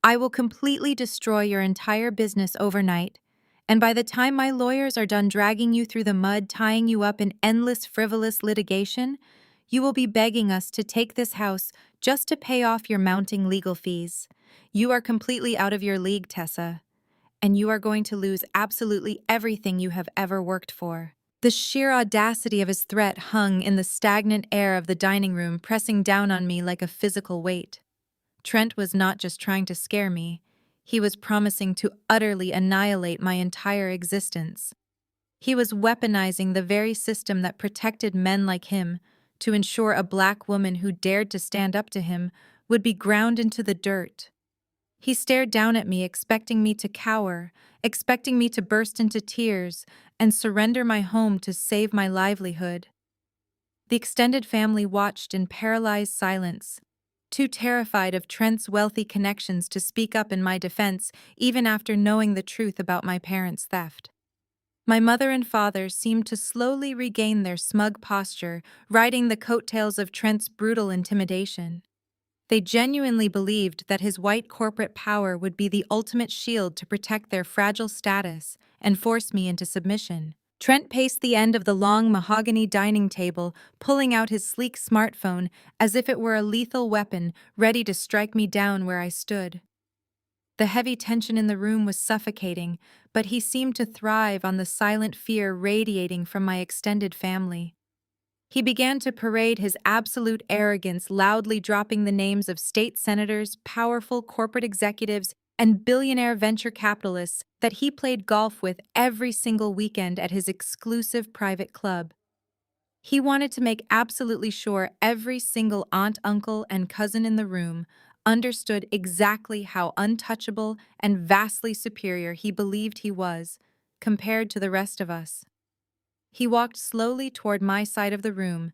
I will completely destroy your entire business overnight, and by the time my lawyers are done dragging you through the mud, tying you up in endless frivolous litigation, you will be begging us to take this house just to pay off your mounting legal fees. You are completely out of your league, Tessa, and you are going to lose absolutely everything you have ever worked for. The sheer audacity of his threat hung in the stagnant air of the dining room, pressing down on me like a physical weight. Trent was not just trying to scare me, he was promising to utterly annihilate my entire existence. He was weaponizing the very system that protected men like him to ensure a black woman who dared to stand up to him would be ground into the dirt. He stared down at me, expecting me to cower, expecting me to burst into tears and surrender my home to save my livelihood. The extended family watched in paralyzed silence, too terrified of Trent's wealthy connections to speak up in my defense, even after knowing the truth about my parents' theft. My mother and father seemed to slowly regain their smug posture, riding the coattails of Trent's brutal intimidation. They genuinely believed that his white corporate power would be the ultimate shield to protect their fragile status and force me into submission. Trent paced the end of the long mahogany dining table, pulling out his sleek smartphone as if it were a lethal weapon ready to strike me down where I stood. The heavy tension in the room was suffocating, but he seemed to thrive on the silent fear radiating from my extended family. He began to parade his absolute arrogance, loudly dropping the names of state senators, powerful corporate executives, and billionaire venture capitalists that he played golf with every single weekend at his exclusive private club. He wanted to make absolutely sure every single aunt, uncle, and cousin in the room understood exactly how untouchable and vastly superior he believed he was compared to the rest of us. He walked slowly toward my side of the room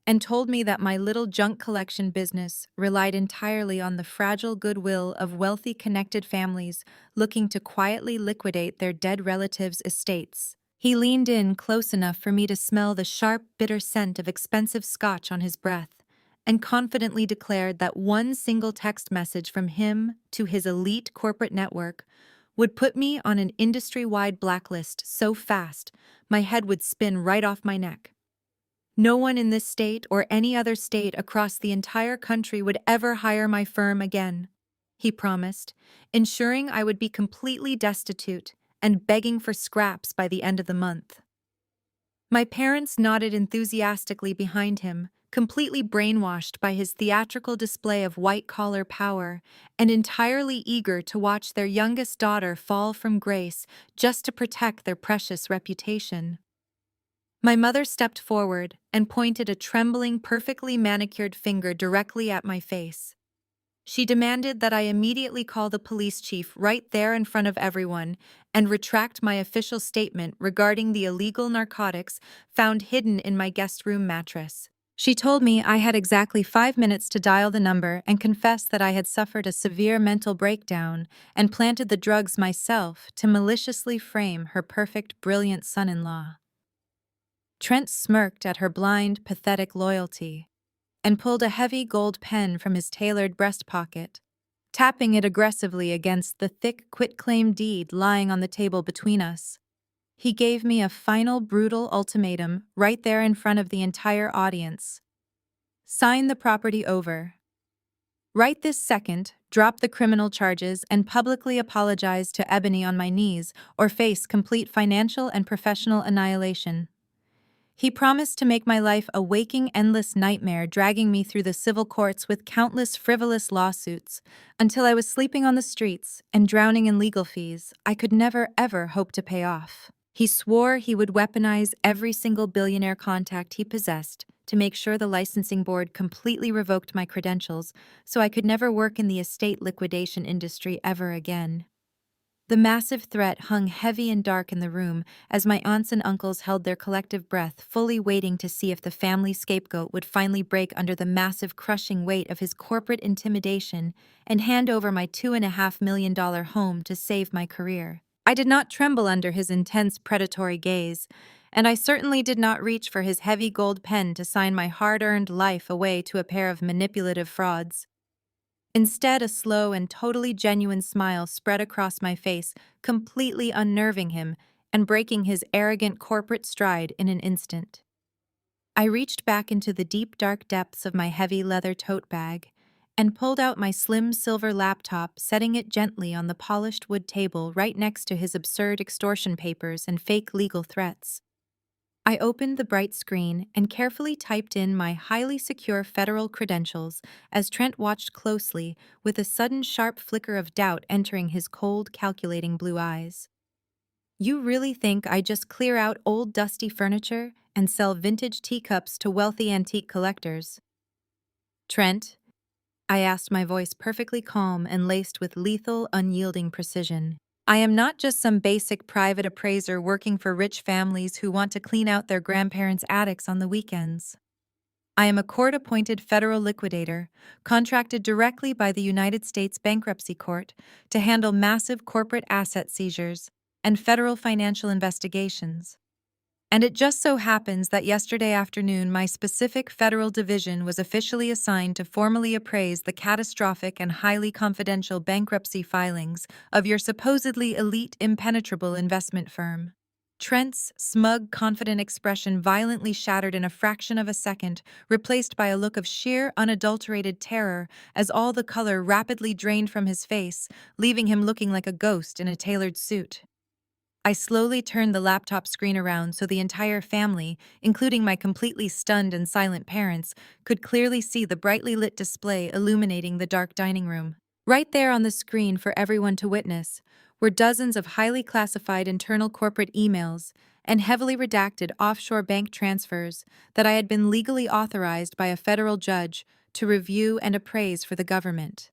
and told me that my little junk collection business relied entirely on the fragile goodwill of wealthy connected families looking to quietly liquidate their dead relatives' estates. He leaned in close enough for me to smell the sharp, bitter scent of expensive scotch on his breath, and confidently declared that one single text message from him to his elite corporate network would put me on an industry-wide blacklist so fast my head would spin right off my neck. No one in this state or any other state across the entire country would ever hire my firm again, he promised, ensuring I would be completely destitute and begging for scraps by the end of the month. My parents nodded enthusiastically behind him, completely brainwashed by his theatrical display of white-collar power and entirely eager to watch their youngest daughter fall from grace just to protect their precious reputation. My mother stepped forward and pointed a trembling, perfectly manicured finger directly at my face. She demanded that I immediately call the police chief right there in front of everyone and retract my official statement regarding the illegal narcotics found hidden in my guest room mattress. She told me I had exactly 5 minutes to dial the number and confess that I had suffered a severe mental breakdown and planted the drugs myself to maliciously frame her perfect, brilliant son-in-law. Trent smirked at her blind, pathetic loyalty and pulled a heavy gold pen from his tailored breast pocket, tapping it aggressively against the thick quitclaim deed lying on the table between us. He gave me a final brutal ultimatum right there in front of the entire audience. Sign the property over. Right this second, drop the criminal charges and publicly apologize to Ebony on my knees or face complete financial and professional annihilation. He promised to make my life a waking, endless nightmare, dragging me through the civil courts with countless frivolous lawsuits until I was sleeping on the streets and drowning in legal fees I could never, ever hope to pay off. He swore he would weaponize every single billionaire contact he possessed to make sure the licensing board completely revoked my credentials so I could never work in the estate liquidation industry ever again. The massive threat hung heavy and dark in the room as my aunts and uncles held their collective breath, fully waiting to see if the family scapegoat would finally break under the massive, crushing weight of his corporate intimidation and hand over my $2.5 million home to save my career. I did not tremble under his intense, predatory gaze, and I certainly did not reach for his heavy gold pen to sign my hard-earned life away to a pair of manipulative frauds. Instead, a slow and totally genuine smile spread across my face, completely unnerving him and breaking his arrogant corporate stride in an instant. I reached back into the deep, dark depths of my heavy leather tote bag and pulled out my slim silver laptop, setting it gently on the polished wood table right next to his absurd extortion papers and fake legal threats. I opened the bright screen and carefully typed in my highly secure federal credentials as Trent watched closely, with a sudden sharp flicker of doubt entering his cold, calculating blue eyes. "You really think I just clear out old dusty furniture and sell vintage teacups to wealthy antique collectors?" "Trent?" I asked, my voice perfectly calm and laced with lethal, unyielding precision. "I am not just some basic private appraiser working for rich families who want to clean out their grandparents' attics on the weekends. I am a court-appointed federal liquidator, contracted directly by the United States Bankruptcy Court to handle massive corporate asset seizures and federal financial investigations. And it just so happens that yesterday afternoon my specific federal division was officially assigned to formally appraise the catastrophic and highly confidential bankruptcy filings of your supposedly elite, impenetrable investment firm." Trent's smug, confident expression violently shattered in a fraction of a second, replaced by a look of sheer, unadulterated terror as all the color rapidly drained from his face, leaving him looking like a ghost in a tailored suit. I slowly turned the laptop screen around so the entire family, including my completely stunned and silent parents, could clearly see the brightly lit display illuminating the dark dining room. Right there on the screen for everyone to witness were dozens of highly classified internal corporate emails and heavily redacted offshore bank transfers that I had been legally authorized by a federal judge to review and appraise for the government.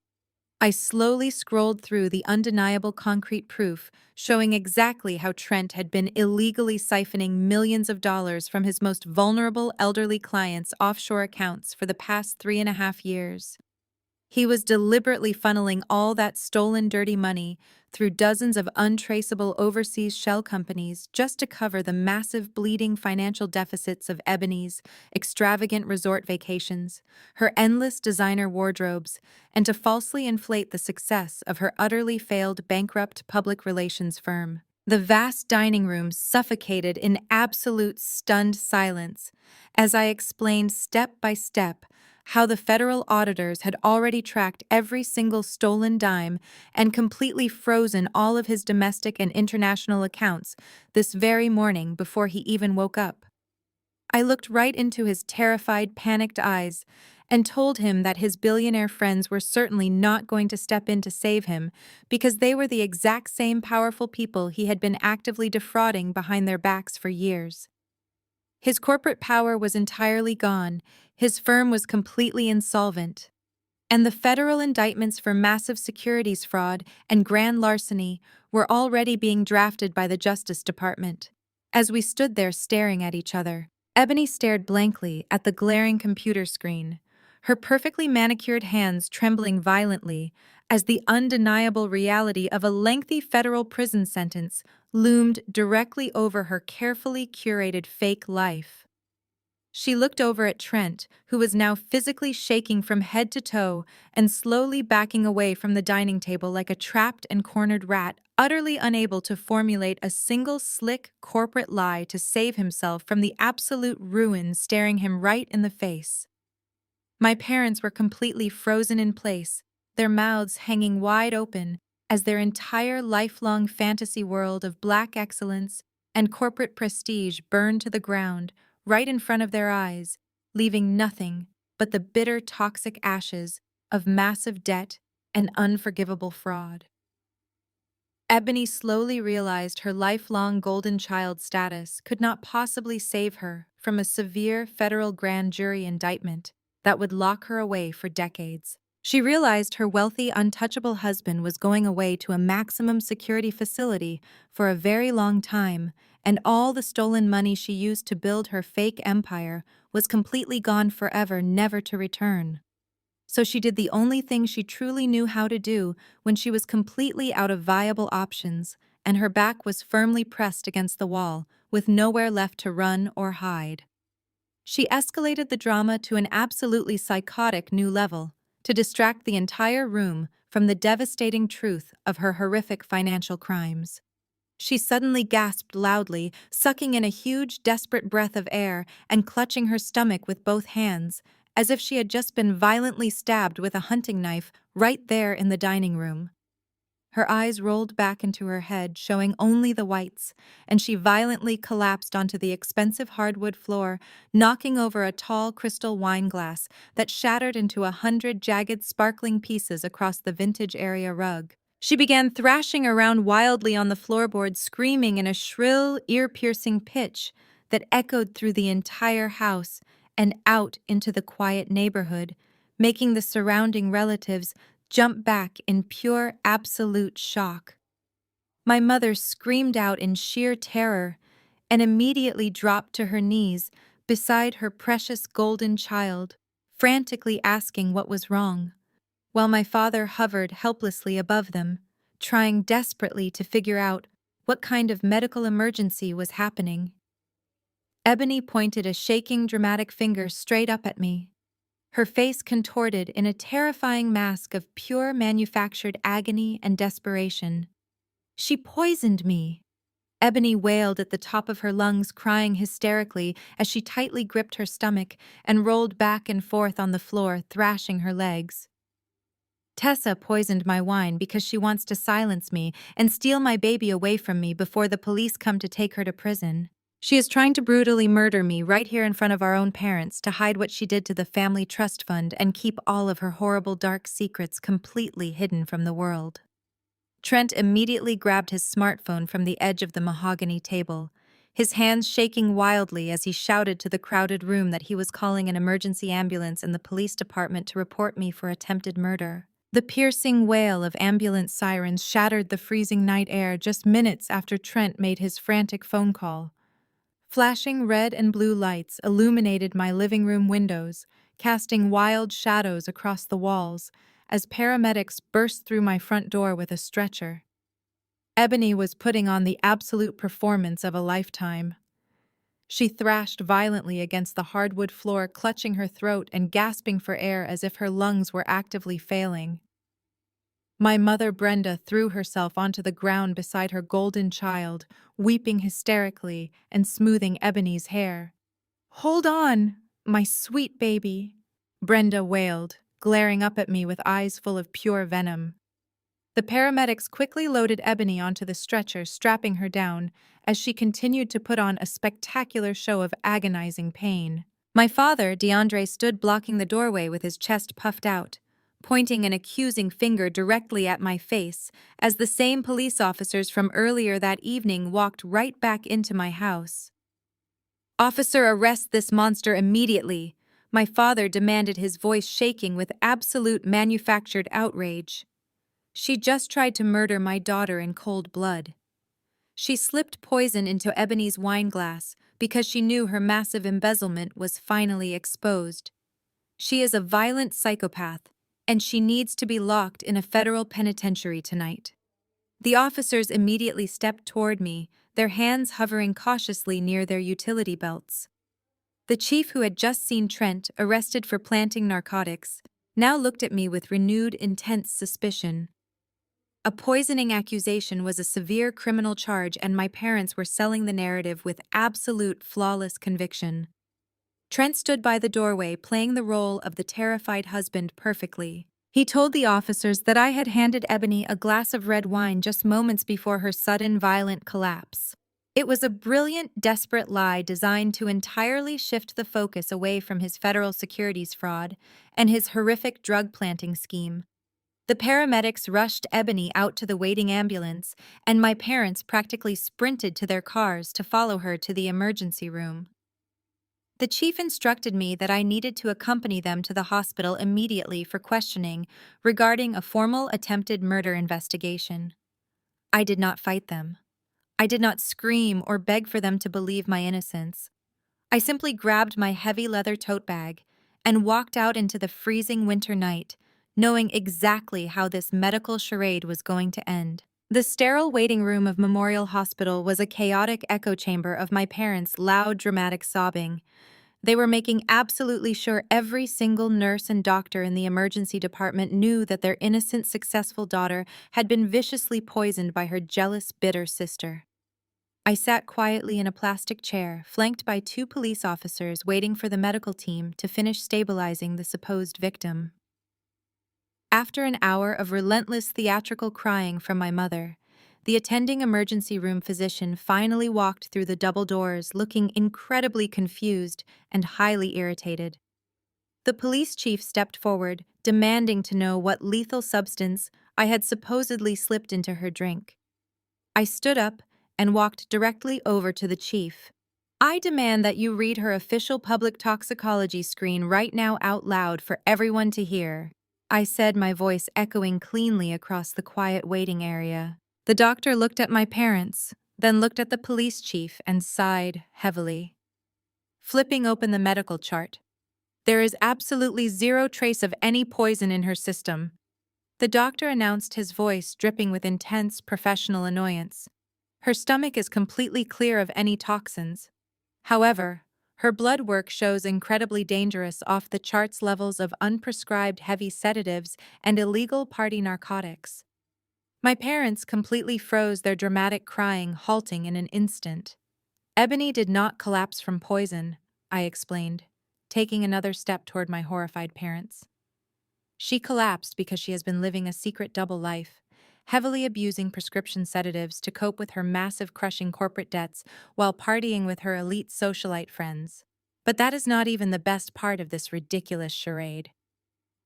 I slowly scrolled through the undeniable concrete proof showing exactly how Trent had been illegally siphoning millions of dollars from his most vulnerable elderly clients' offshore accounts for the past 3.5 years. He was deliberately funneling all that stolen dirty money through dozens of untraceable overseas shell companies just to cover the massive bleeding financial deficits of Ebony's extravagant resort vacations, her endless designer wardrobes, and to falsely inflate the success of her utterly failed bankrupt public relations firm. The vast dining room suffocated in absolute stunned silence as I explained step by step how the federal auditors had already tracked every single stolen dime and completely frozen all of his domestic and international accounts this very morning before he even woke up. I looked right into his terrified, panicked eyes and told him that his billionaire friends were certainly not going to step in to save him because they were the exact same powerful people he had been actively defrauding behind their backs for years. His corporate power was entirely gone, his firm was completely insolvent, and the federal indictments for massive securities fraud and grand larceny were already being drafted by the Justice Department. As we stood there staring at each other, Ebony stared blankly at the glaring computer screen, her perfectly manicured hands trembling violently as the undeniable reality of a lengthy federal prison sentence loomed directly over her carefully curated fake life. She looked over at Trent, who was now physically shaking from head to toe and slowly backing away from the dining table like a trapped and cornered rat, utterly unable to formulate a single slick corporate lie to save himself from the absolute ruin staring him right in the face. My parents were completely frozen in place, their mouths hanging wide open as their entire lifelong fantasy world of black excellence and corporate prestige burned to the ground right in front of their eyes, leaving nothing but the bitter, toxic ashes of massive debt and unforgivable fraud. Ebony slowly realized her lifelong golden child status could not possibly save her from a severe federal grand jury indictment that would lock her away for decades. She realized her wealthy, untouchable husband was going away to a maximum security facility for a very long time, and all the stolen money she used to build her fake empire was completely gone forever, never to return. So she did the only thing she truly knew how to do when she was completely out of viable options, and her back was firmly pressed against the wall, with nowhere left to run or hide. She escalated the drama to an absolutely psychotic new level to distract the entire room from the devastating truth of her horrific financial crimes. She suddenly gasped loudly, sucking in a huge, desperate breath of air and clutching her stomach with both hands, as if she had just been violently stabbed with a hunting knife right there in the dining room. Her eyes rolled back into her head, showing only the whites, and she violently collapsed onto the expensive hardwood floor, knocking over a tall crystal wine glass that shattered into 100 jagged, sparkling pieces across the vintage area rug. She began thrashing around wildly on the floorboard, screaming in a shrill, ear-piercing pitch that echoed through the entire house and out into the quiet neighborhood, making the surrounding relatives jump back in pure, absolute shock. My mother screamed out in sheer terror and immediately dropped to her knees beside her precious golden child, frantically asking what was wrong, while my father hovered helplessly above them, trying desperately to figure out what kind of medical emergency was happening. Ebony pointed a shaking, dramatic finger straight up at me, her face contorted in a terrifying mask of pure manufactured agony and desperation. "She poisoned me!" Ebony wailed at the top of her lungs, crying hysterically as she tightly gripped her stomach and rolled back and forth on the floor, thrashing her legs. "Tessa poisoned my wine because she wants to silence me and steal my baby away from me before the police come to take her to prison. She is trying to brutally murder me right here in front of our own parents to hide what she did to the family trust fund and keep all of her horrible dark secrets completely hidden from the world." Trent immediately grabbed his smartphone from the edge of the mahogany table, his hands shaking wildly as he shouted to the crowded room that he was calling an emergency ambulance and the police department to report me for attempted murder. The piercing wail of ambulance sirens shattered the freezing night air just minutes after Trent made his frantic phone call. Flashing red and blue lights illuminated my living room windows, casting wild shadows across the walls as paramedics burst through my front door with a stretcher. Ebony was putting on the absolute performance of a lifetime. She thrashed violently against the hardwood floor, clutching her throat and gasping for air as if her lungs were actively failing. My mother Brenda threw herself onto the ground beside her golden child, weeping hysterically and smoothing Ebony's hair. "Hold on, my sweet baby," Brenda wailed, glaring up at me with eyes full of pure venom. The paramedics quickly loaded Ebony onto the stretcher, strapping her down, as she continued to put on a spectacular show of agonizing pain. My father, DeAndre, stood blocking the doorway with his chest puffed out, pointing an accusing finger directly at my face as the same police officers from earlier that evening walked right back into my house. "Officer, arrest this monster immediately," my father demanded, his voice shaking with absolute manufactured outrage. "She just tried to murder my daughter in cold blood. She slipped poison into Ebony's wine glass because she knew her massive embezzlement was finally exposed. She is a violent psychopath, and she needs to be locked in a federal penitentiary tonight." The officers immediately stepped toward me, their hands hovering cautiously near their utility belts. The chief, who had just seen Trent arrested for planting narcotics, now looked at me with renewed, intense suspicion. A poisoning accusation was a severe criminal charge, and my parents were selling the narrative with absolute flawless conviction. Trent stood by the doorway, playing the role of the terrified husband perfectly. He told the officers that I had handed Ebony a glass of red wine just moments before her sudden violent collapse. It was a brilliant, desperate lie designed to entirely shift the focus away from his federal securities fraud and his horrific drug planting scheme. The paramedics rushed Ebony out to the waiting ambulance, and my parents practically sprinted to their cars to follow her to the emergency room. The chief instructed me that I needed to accompany them to the hospital immediately for questioning regarding a formal attempted murder investigation. I did not fight them. I did not scream or beg for them to believe my innocence. I simply grabbed my heavy leather tote bag and walked out into the freezing winter night, knowing exactly how this medical charade was going to end. The sterile waiting room of Memorial Hospital was a chaotic echo chamber of my parents' loud, dramatic sobbing. They were making absolutely sure every single nurse and doctor in the emergency department knew that their innocent, successful daughter had been viciously poisoned by her jealous, bitter sister. I sat quietly in a plastic chair, flanked by two police officers waiting for the medical team to finish stabilizing the supposed victim. After an hour of relentless theatrical crying from my mother, the attending emergency room physician finally walked through the double doors looking incredibly confused and highly irritated. The police chief stepped forward, demanding to know what lethal substance I had supposedly slipped into her drink. I stood up and walked directly over to the chief. I demand that you read her official public toxicology screen right now out loud for everyone to hear, I said, my voice echoing cleanly across the quiet waiting area. The doctor looked at my parents, then looked at the police chief and sighed heavily. Flipping open the medical chart, there is absolutely zero trace of any poison in her system, the doctor announced, his voice dripping with intense professional annoyance. Her stomach is completely clear of any toxins. However, her blood work shows incredibly dangerous off-the-charts levels of unprescribed heavy sedatives and illegal party narcotics. My parents completely froze, their dramatic crying halting in an instant. Ebony did not collapse from poison, I explained, taking another step toward my horrified parents. She collapsed because she has been living a secret double life, heavily abusing prescription sedatives to cope with her massive crushing corporate debts while partying with her elite socialite friends. But that is not even the best part of this ridiculous charade.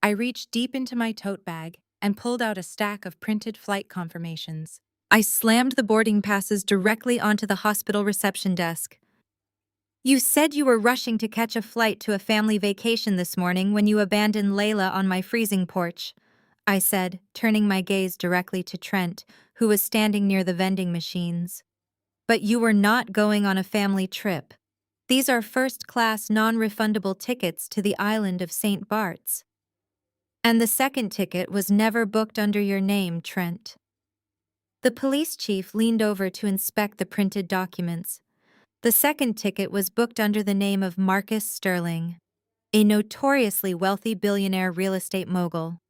I reached deep into my tote bag and pulled out a stack of printed flight confirmations. I slammed the boarding passes directly onto the hospital reception desk. You said you were rushing to catch a flight to a family vacation this morning when you abandoned Layla on my freezing porch, I said, turning my gaze directly to Trent, who was standing near the vending machines. But you were not going on a family trip. These are first-class non-refundable tickets to the island of St. Bart's. And the second ticket was never booked under your name, Trent. The police chief leaned over to inspect the printed documents. The second ticket was booked under the name of Marcus Sterling, a notoriously wealthy billionaire real estate mogul.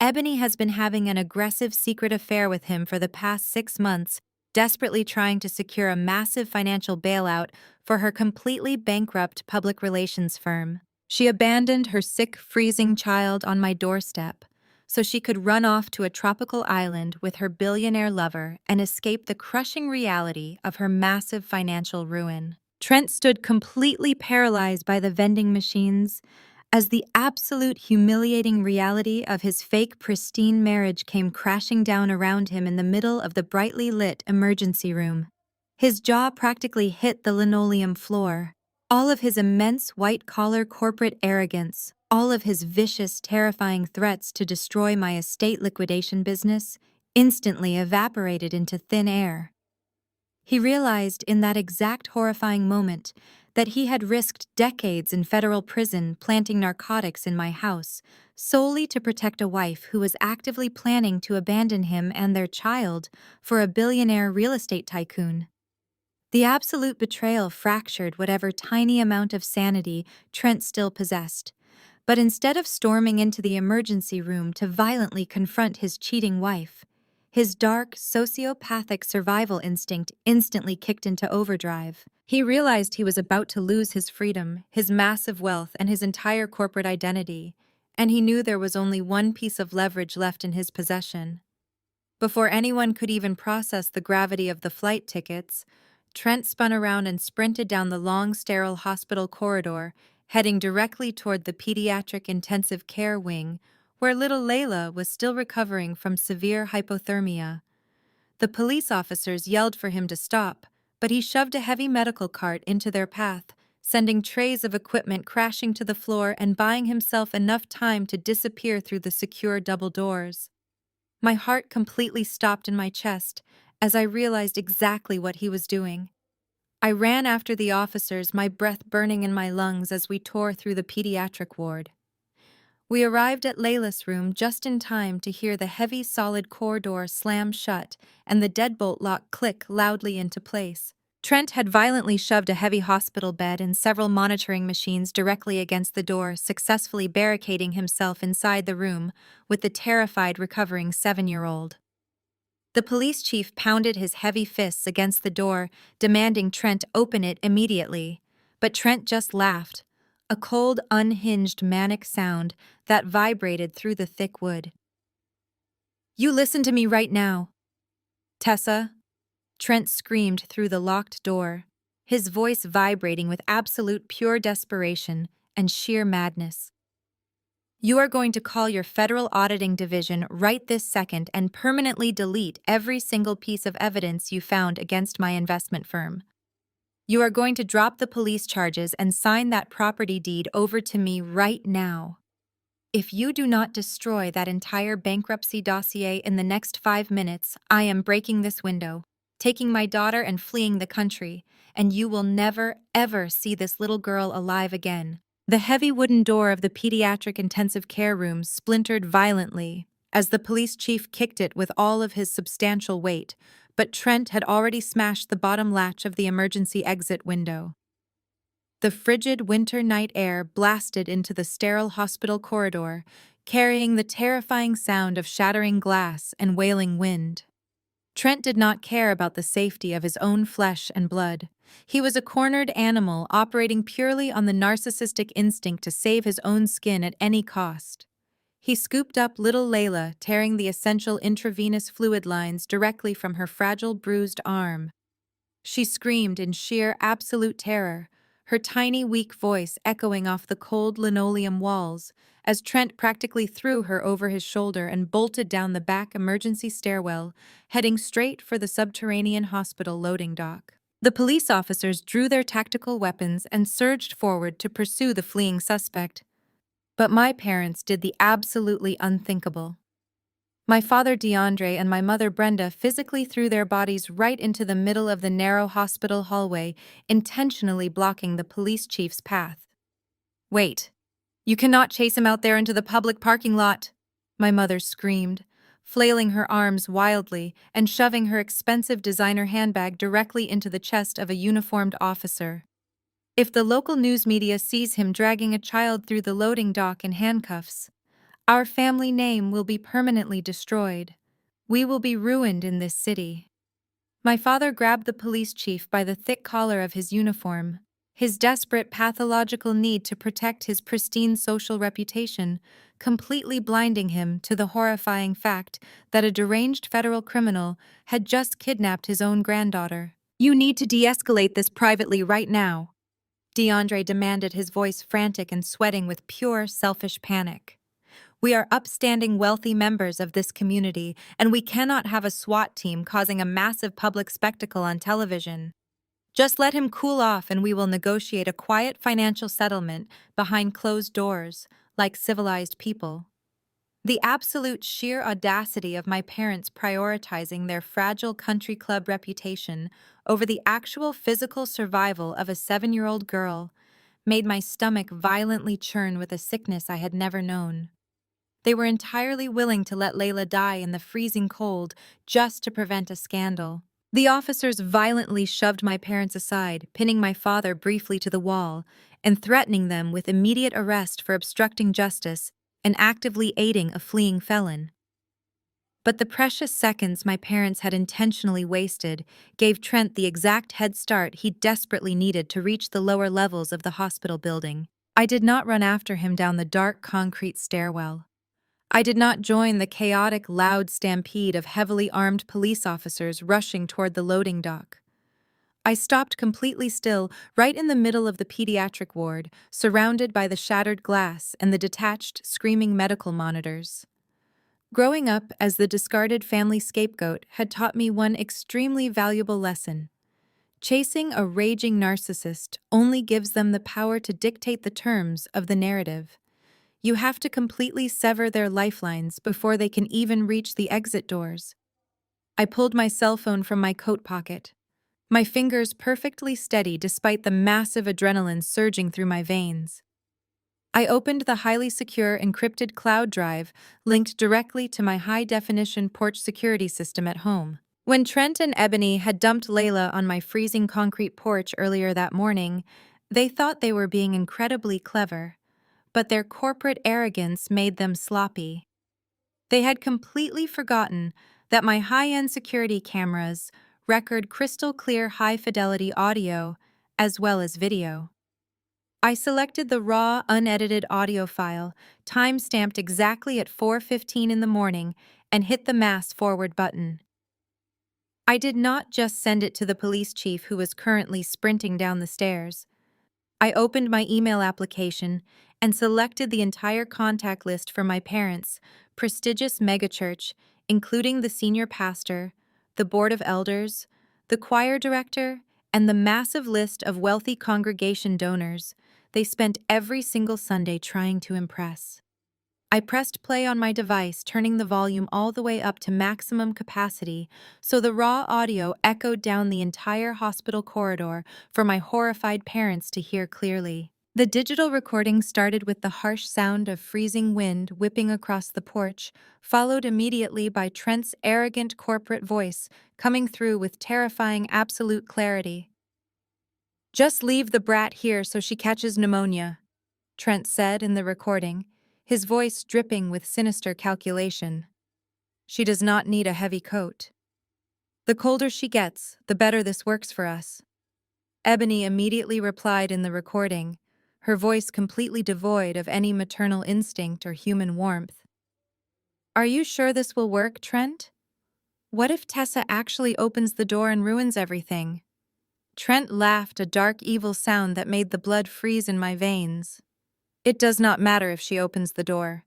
Ebony has been having an aggressive secret affair with him for the past 6 months, desperately trying to secure a massive financial bailout for her completely bankrupt public relations firm. She abandoned her sick, freezing child on my doorstep so she could run off to a tropical island with her billionaire lover and escape the crushing reality of her massive financial ruin. Trent stood completely paralyzed by the vending machines as the absolute humiliating reality of his fake pristine marriage came crashing down around him in the middle of the brightly lit emergency room. His jaw practically hit the linoleum floor. All of his immense white-collar corporate arrogance, all of his vicious, terrifying threats to destroy my estate liquidation business, instantly evaporated into thin air. He realized in that exact horrifying moment that he had risked decades in federal prison planting narcotics in my house solely to protect a wife who was actively planning to abandon him and their child for a billionaire real estate tycoon. The absolute betrayal fractured whatever tiny amount of sanity Trent still possessed. But instead of storming into the emergency room to violently confront his cheating wife, his dark, sociopathic survival instinct instantly kicked into overdrive. He realized he was about to lose his freedom, his massive wealth, and his entire corporate identity, and he knew there was only one piece of leverage left in his possession. Before anyone could even process the gravity of the flight tickets, Trent spun around and sprinted down the long, sterile hospital corridor, heading directly toward the pediatric intensive care wing, where little Layla was still recovering from severe hypothermia. The police officers yelled for him to stop, but he shoved a heavy medical cart into their path, sending trays of equipment crashing to the floor and buying himself enough time to disappear through the secure double doors. My heart completely stopped in my chest as I realized exactly what he was doing. I ran after the officers, my breath burning in my lungs as we tore through the pediatric ward. We arrived at Layla's room just in time to hear the heavy solid core door slam shut and the deadbolt lock click loudly into place. Trent had violently shoved a heavy hospital bed and several monitoring machines directly against the door, successfully barricading himself inside the room with the terrified recovering 7-year-old. The police chief pounded his heavy fists against the door, demanding Trent open it immediately. But Trent just laughed, a cold, unhinged, manic sound that vibrated through the thick wood. "You listen to me right now, Tessa," Trent screamed through the locked door, his voice vibrating with absolute pure desperation and sheer madness. "You are going to call your federal auditing division right this second and permanently delete every single piece of evidence you found against my investment firm. You are going to drop the police charges and sign that property deed over to me right now. If you do not destroy that entire bankruptcy dossier in the next 5 minutes, I am breaking this window, taking my daughter and fleeing the country, and you will never, ever see this little girl alive again." The heavy wooden door of the pediatric intensive care room splintered violently as the police chief kicked it with all of his substantial weight, but Trent had already smashed the bottom latch of the emergency exit window. The frigid winter night air blasted into the sterile hospital corridor, carrying the terrifying sound of shattering glass and wailing wind. Trent did not care about the safety of his own flesh and blood. He was a cornered animal operating purely on the narcissistic instinct to save his own skin at any cost. He scooped up little Layla, tearing the essential intravenous fluid lines directly from her fragile, bruised arm. She screamed in sheer, absolute terror, her tiny, weak voice echoing off the cold linoleum walls, as Trent practically threw her over his shoulder and bolted down the back emergency stairwell, heading straight for the subterranean hospital loading dock. The police officers drew their tactical weapons and surged forward to pursue the fleeing suspect. But my parents did the absolutely unthinkable. My father DeAndre and my mother Brenda physically threw their bodies right into the middle of the narrow hospital hallway, intentionally blocking the police chief's path. "Wait. You cannot chase him out there into the public parking lot," my mother screamed, flailing her arms wildly and shoving her expensive designer handbag directly into the chest of a uniformed officer. "If the local news media sees him dragging a child through the loading dock in handcuffs, our family name will be permanently destroyed. We will be ruined in this city." My father grabbed the police chief by the thick collar of his uniform, his desperate pathological need to protect his pristine social reputation, completely blinding him to the horrifying fact that a deranged federal criminal had just kidnapped his own granddaughter. "You need to de-escalate this privately right now," DeAndre demanded, his voice frantic and sweating with pure, selfish panic. "We are upstanding, wealthy members of this community, and we cannot have a SWAT team causing a massive public spectacle on television. Just let him cool off and we will negotiate a quiet financial settlement behind closed doors, like civilized people." The absolute sheer audacity of my parents prioritizing their fragile country club reputation over the actual physical survival of a 7-year-old girl made my stomach violently churn with a sickness I had never known. They were entirely willing to let Layla die in the freezing cold just to prevent a scandal. The officers violently shoved my parents aside, pinning my father briefly to the wall and threatening them with immediate arrest for obstructing justice and actively aiding a fleeing felon. But the precious seconds my parents had intentionally wasted gave Trent the exact head start he desperately needed to reach the lower levels of the hospital building. I did not run after him down the dark concrete stairwell. I did not join the chaotic, loud stampede of heavily armed police officers rushing toward the loading dock. I stopped completely still, right in the middle of the pediatric ward, surrounded by the shattered glass and the detached, screaming medical monitors. Growing up as the discarded family scapegoat had taught me one extremely valuable lesson. Chasing a raging narcissist only gives them the power to dictate the terms of the narrative. You have to completely sever their lifelines before they can even reach the exit doors. I pulled my cell phone from my coat pocket, my fingers perfectly steady despite the massive adrenaline surging through my veins. I opened the highly secure encrypted cloud drive linked directly to my high-definition porch security system at home. When Trent and Ebony had dumped Layla on my freezing concrete porch earlier that morning, they thought they were being incredibly clever, but their corporate arrogance made them sloppy. They had completely forgotten that my high-end security cameras record crystal-clear high-fidelity audio as well as video. I selected the raw, unedited audio file, time-stamped exactly at 4:15 in the morning, and hit the mass forward button. I did not just send it to the police chief who was currently sprinting down the stairs. I opened my email application and selected the entire contact list for my parents' prestigious megachurch, including the senior pastor, the board of elders, the choir director, and the massive list of wealthy congregation donors they spent every single Sunday trying to impress. I pressed play on my device, turning the volume all the way up to maximum capacity so the raw audio echoed down the entire hospital corridor for my horrified parents to hear clearly. The digital recording started with the harsh sound of freezing wind whipping across the porch, followed immediately by Trent's arrogant corporate voice coming through with terrifying absolute clarity. "Just leave the brat here so she catches pneumonia," Trent said in the recording, his voice dripping with sinister calculation. "She does not need a heavy coat. The colder she gets, the better this works for us." Ebony immediately replied in the recording, her voice completely devoid of any maternal instinct or human warmth. "Are you sure this will work, Trent? What if Tessa actually opens the door and ruins everything?" Trent laughed, a dark, evil sound that made the blood freeze in my veins. "It does not matter if she opens the door.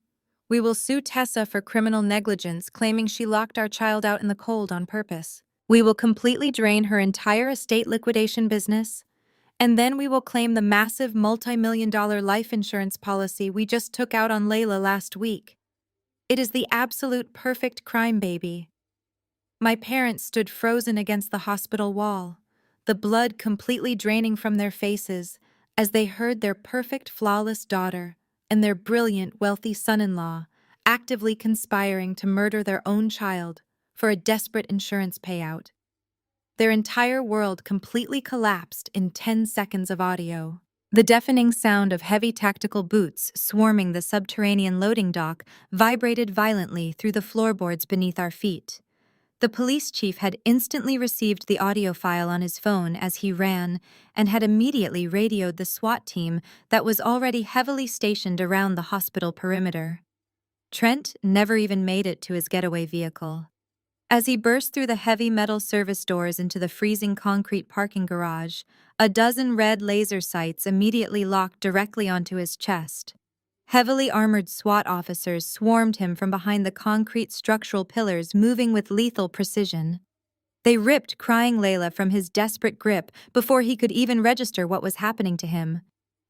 We will sue Tessa for criminal negligence, claiming she locked our child out in the cold on purpose. We will completely drain her entire estate liquidation business, and then we will claim the massive multi-million-dollar life insurance policy we just took out on Layla last week. It is the absolute perfect crime, baby." My parents stood frozen against the hospital wall, the blood completely draining from their faces as they heard their perfect, flawless daughter and their brilliant, wealthy son-in-law actively conspiring to murder their own child for a desperate insurance payout. Their entire world completely collapsed in 10 seconds of audio. The deafening sound of heavy tactical boots swarming the subterranean loading dock vibrated violently through the floorboards beneath our feet. The police chief had instantly received the audio file on his phone as he ran and had immediately radioed the SWAT team that was already heavily stationed around the hospital perimeter. Trent never even made it to his getaway vehicle. As he burst through the heavy metal service doors into the freezing concrete parking garage, a dozen red laser sights immediately locked directly onto his chest. Heavily armored SWAT officers swarmed him from behind the concrete structural pillars, moving with lethal precision. They ripped crying Layla from his desperate grip before he could even register what was happening to him.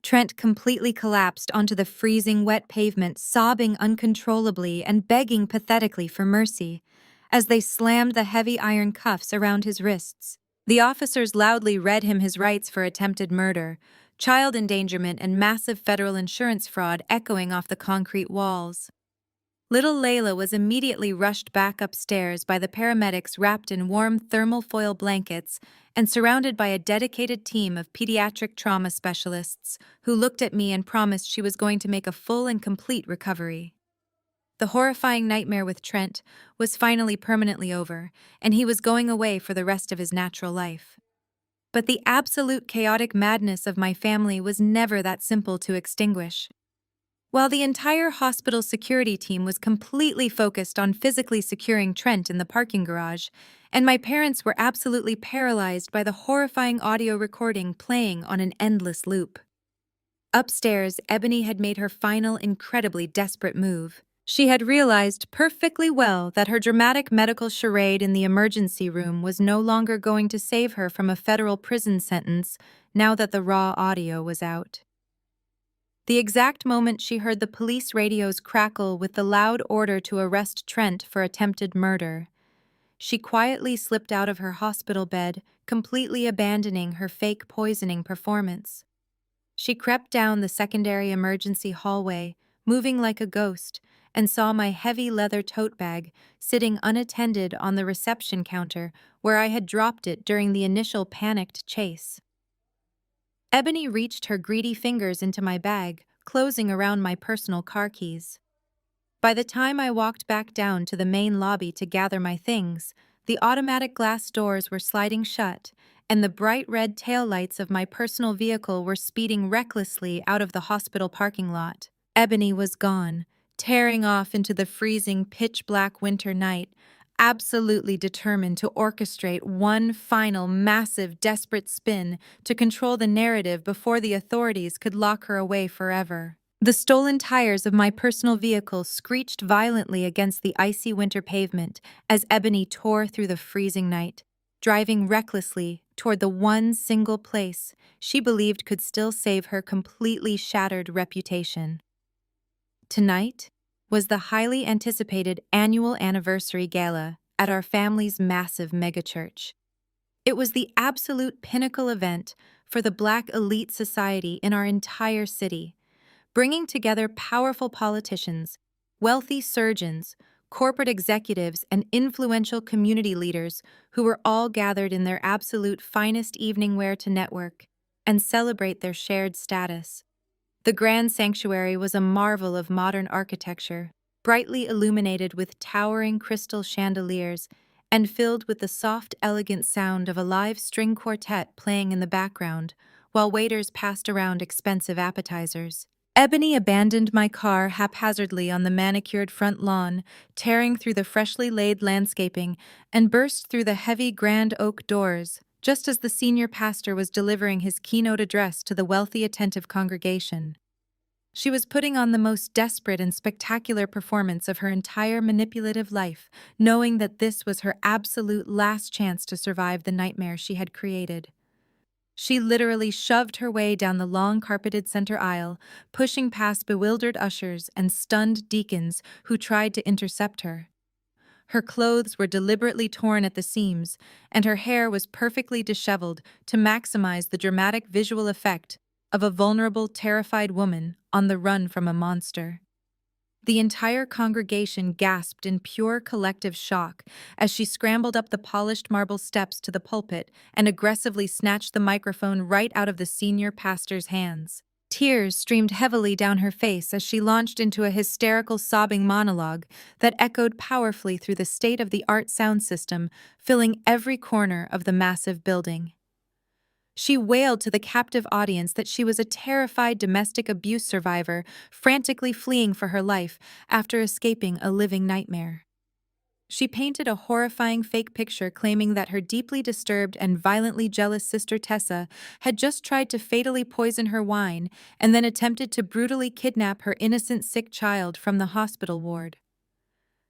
Trent completely collapsed onto the freezing wet pavement, sobbing uncontrollably and begging pathetically for mercy, as they slammed the heavy iron cuffs around his wrists. The officers loudly read him his rights for attempted murder, child endangerment, and massive federal insurance fraud echoing off the concrete walls. Little Layla was immediately rushed back upstairs by the paramedics wrapped in warm thermal foil blankets and surrounded by a dedicated team of pediatric trauma specialists who looked at me and promised she was going to make a full and complete recovery. The horrifying nightmare with Trent was finally permanently over, and he was going away for the rest of his natural life. But the absolute chaotic madness of my family was never that simple to extinguish. While the entire hospital security team was completely focused on physically securing Trent in the parking garage, and my parents were absolutely paralyzed by the horrifying audio recording playing on an endless loop. Upstairs, Ebony had made her final, incredibly desperate move. She had realized perfectly well that her dramatic medical charade in the emergency room was no longer going to save her from a federal prison sentence now that the raw audio was out. The exact moment she heard the police radios crackle with the loud order to arrest Trent for attempted murder, she quietly slipped out of her hospital bed, completely abandoning her fake poisoning performance. She crept down the secondary emergency hallway, moving like a ghost, and saw my heavy leather tote bag sitting unattended on the reception counter where I had dropped it during the initial panicked chase. Ebony reached her greedy fingers into my bag, closing around my personal car keys. By the time I walked back down to the main lobby to gather my things, the automatic glass doors were sliding shut, and the bright red taillights of my personal vehicle were speeding recklessly out of the hospital parking lot. Ebony was gone, tearing off into the freezing, pitch-black winter night, absolutely determined to orchestrate one final, massive, desperate spin to control the narrative before the authorities could lock her away forever. The stolen tires of my personal vehicle screeched violently against the icy winter pavement as Ebony tore through the freezing night, driving recklessly toward the one single place she believed could still save her completely shattered reputation. Tonight was the highly anticipated annual anniversary gala at our family's massive megachurch. It was the absolute pinnacle event for the Black elite society in our entire city, bringing together powerful politicians, wealthy surgeons, corporate executives, and influential community leaders who were all gathered in their absolute finest evening wear to network and celebrate their shared status. The grand sanctuary was a marvel of modern architecture, brightly illuminated with towering crystal chandeliers and filled with the soft, elegant sound of a live string quartet playing in the background, while waiters passed around expensive appetizers. Ebony abandoned my car haphazardly on the manicured front lawn, tearing through the freshly laid landscaping, and burst through the heavy grand oak doors, just as the senior pastor was delivering his keynote address to the wealthy, attentive congregation. She was putting on the most desperate and spectacular performance of her entire manipulative life, knowing that this was her absolute last chance to survive the nightmare she had created. She literally shoved her way down the long carpeted center aisle, pushing past bewildered ushers and stunned deacons who tried to intercept her. Her clothes were deliberately torn at the seams, and her hair was perfectly disheveled to maximize the dramatic visual effect of a vulnerable, terrified woman on the run from a monster. The entire congregation gasped in pure collective shock as she scrambled up the polished marble steps to the pulpit and aggressively snatched the microphone right out of the senior pastor's hands. Tears streamed heavily down her face as she launched into a hysterical sobbing monologue that echoed powerfully through the state-of-the-art sound system, filling every corner of the massive building. She wailed to the captive audience that she was a terrified domestic abuse survivor frantically fleeing for her life after escaping a living nightmare. She painted a horrifying fake picture claiming that her deeply disturbed and violently jealous sister Tessa had just tried to fatally poison her wine and then attempted to brutally kidnap her innocent sick child from the hospital ward.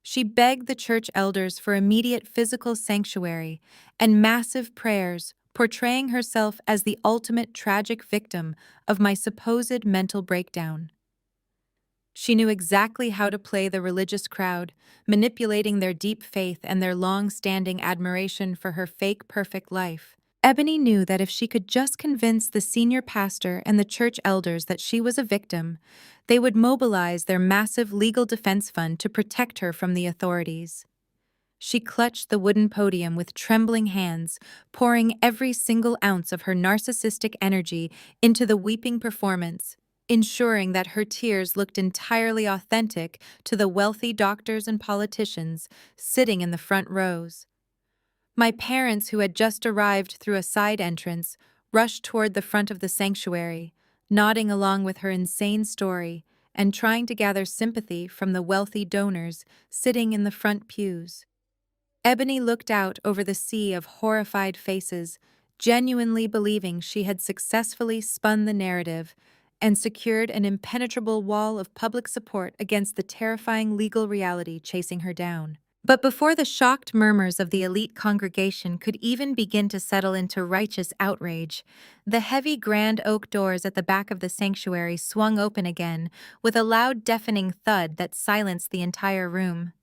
She begged the church elders for immediate physical sanctuary and massive prayers, portraying herself as the ultimate tragic victim of my supposed mental breakdown. She knew exactly how to play the religious crowd, manipulating their deep faith and their long-standing admiration for her fake perfect life. Ebony knew that if she could just convince the senior pastor and the church elders that she was a victim, they would mobilize their massive legal defense fund to protect her from the authorities. She clutched the wooden podium with trembling hands, pouring every single ounce of her narcissistic energy into the weeping performance, ensuring that her tears looked entirely authentic to the wealthy doctors and politicians sitting in the front rows. My parents, who had just arrived through a side entrance, rushed toward the front of the sanctuary, nodding along with her insane story and trying to gather sympathy from the wealthy donors sitting in the front pews. Ebony looked out over the sea of horrified faces, genuinely believing she had successfully spun the narrative and secured an impenetrable wall of public support against the terrifying legal reality chasing her down. But before the shocked murmurs of the elite congregation could even begin to settle into righteous outrage, the heavy grand oak doors at the back of the sanctuary swung open again with a loud, deafening thud that silenced the entire room.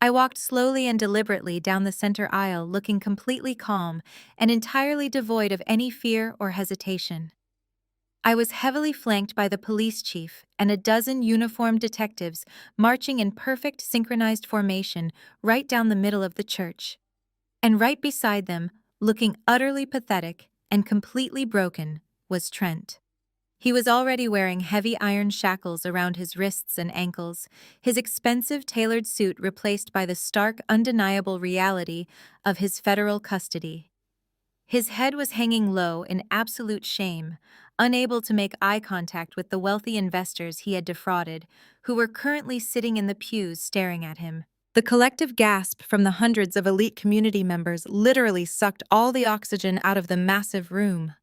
I walked slowly and deliberately down the center aisle, looking completely calm and entirely devoid of any fear or hesitation. I was heavily flanked by the police chief and a dozen uniformed detectives marching in perfect synchronized formation right down the middle of the church. And right beside them, looking utterly pathetic and completely broken, was Trent. He was already wearing heavy iron shackles around his wrists and ankles, his expensive tailored suit replaced by the stark, undeniable reality of his federal custody. His head was hanging low in absolute shame, unable to make eye contact with the wealthy investors he had defrauded, who were currently sitting in the pews staring at him. The collective gasp from the hundreds of elite community members literally sucked all the oxygen out of the massive room.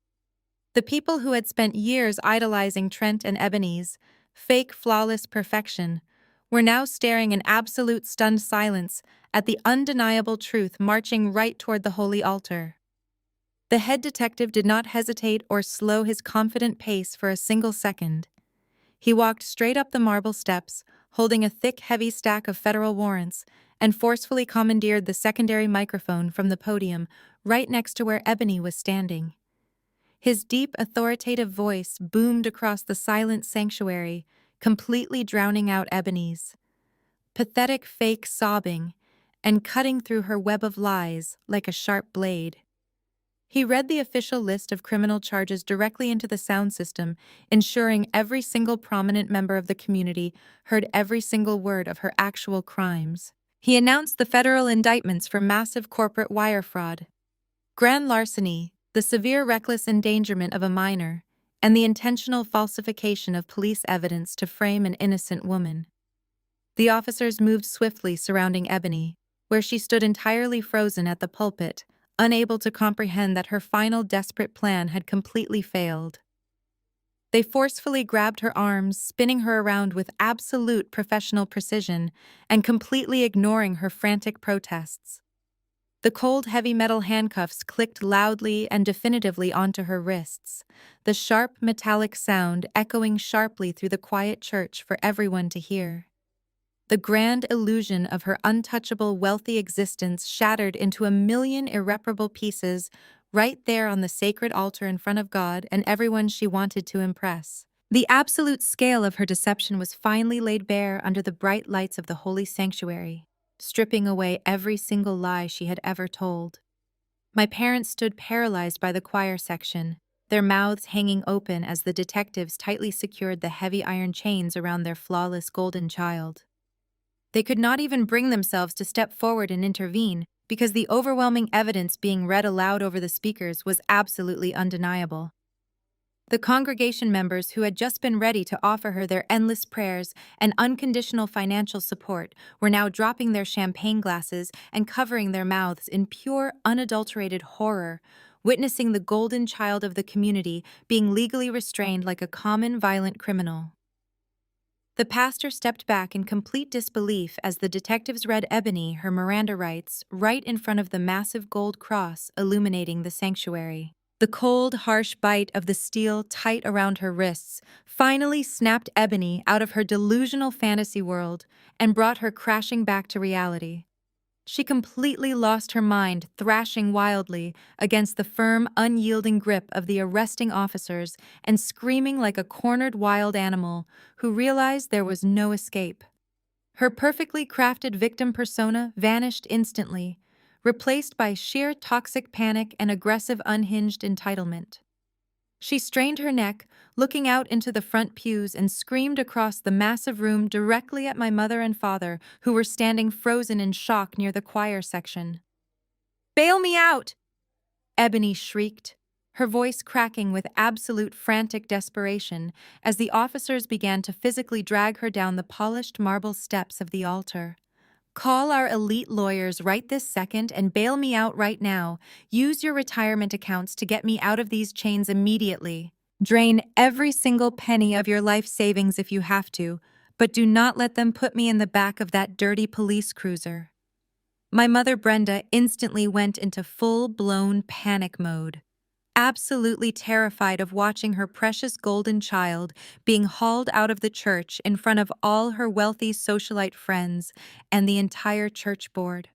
The people who had spent years idolizing Trent and Ebony's fake, flawless perfection were now staring in absolute stunned silence at the undeniable truth marching right toward the holy altar. The head detective did not hesitate or slow his confident pace for a single second. He walked straight up the marble steps, holding a thick, heavy stack of federal warrants, and forcefully commandeered the secondary microphone from the podium right next to where Ebony was standing. His deep, authoritative voice boomed across the silent sanctuary, completely drowning out Ebony's pathetic fake sobbing and cutting through her web of lies like a sharp blade. He read the official list of criminal charges directly into the sound system, ensuring every single prominent member of the community heard every single word of her actual crimes. He announced the federal indictments for massive corporate wire fraud, grand larceny, the severe reckless endangerment of a minor, and the intentional falsification of police evidence to frame an innocent woman. The officers moved swiftly surrounding Ebony, where she stood entirely frozen at the pulpit, unable to comprehend that her final desperate plan had completely failed. They forcefully grabbed her arms, spinning her around with absolute professional precision and completely ignoring her frantic protests. The cold, heavy metal handcuffs clicked loudly and definitively onto her wrists, the sharp, metallic sound echoing sharply through the quiet church for everyone to hear. The grand illusion of her untouchable, wealthy existence shattered into a million irreparable pieces right there on the sacred altar in front of God and everyone she wanted to impress. The absolute scale of her deception was finally laid bare under the bright lights of the holy sanctuary, stripping away every single lie she had ever told. My parents stood paralyzed by the choir section, their mouths hanging open as the detectives tightly secured the heavy iron chains around their flawless golden child. They could not even bring themselves to step forward and intervene because the overwhelming evidence being read aloud over the speakers was absolutely undeniable. The congregation members who had just been ready to offer her their endless prayers and unconditional financial support were now dropping their champagne glasses and covering their mouths in pure, unadulterated horror, witnessing the golden child of the community being legally restrained like a common violent criminal. The pastor stepped back in complete disbelief as the detectives read Ebony her Miranda rights right in front of the massive gold cross illuminating the sanctuary. The cold, harsh bite of the steel tight around her wrists finally snapped Ebony out of her delusional fantasy world and brought her crashing back to reality. She completely lost her mind, thrashing wildly against the firm, unyielding grip of the arresting officers and screaming like a cornered wild animal who realized there was no escape. Her perfectly crafted victim persona vanished instantly, replaced by sheer toxic panic and aggressive unhinged entitlement. She strained her neck, looking out into the front pews, and screamed across the massive room directly at my mother and father, who were standing frozen in shock near the choir section. "Bail me out!" Ebony shrieked, her voice cracking with absolute frantic desperation as the officers began to physically drag her down the polished marble steps of the altar. "Call our elite lawyers right this second and bail me out right now. Use your retirement accounts to get me out of these chains immediately." Drain every single penny of your life savings if you have to, but do not let them put me in the back of that dirty police cruiser." My mother Brenda instantly went into full-blown panic mode, absolutely terrified of watching her precious golden child being hauled out of the church in front of all her wealthy socialite friends and the entire church board.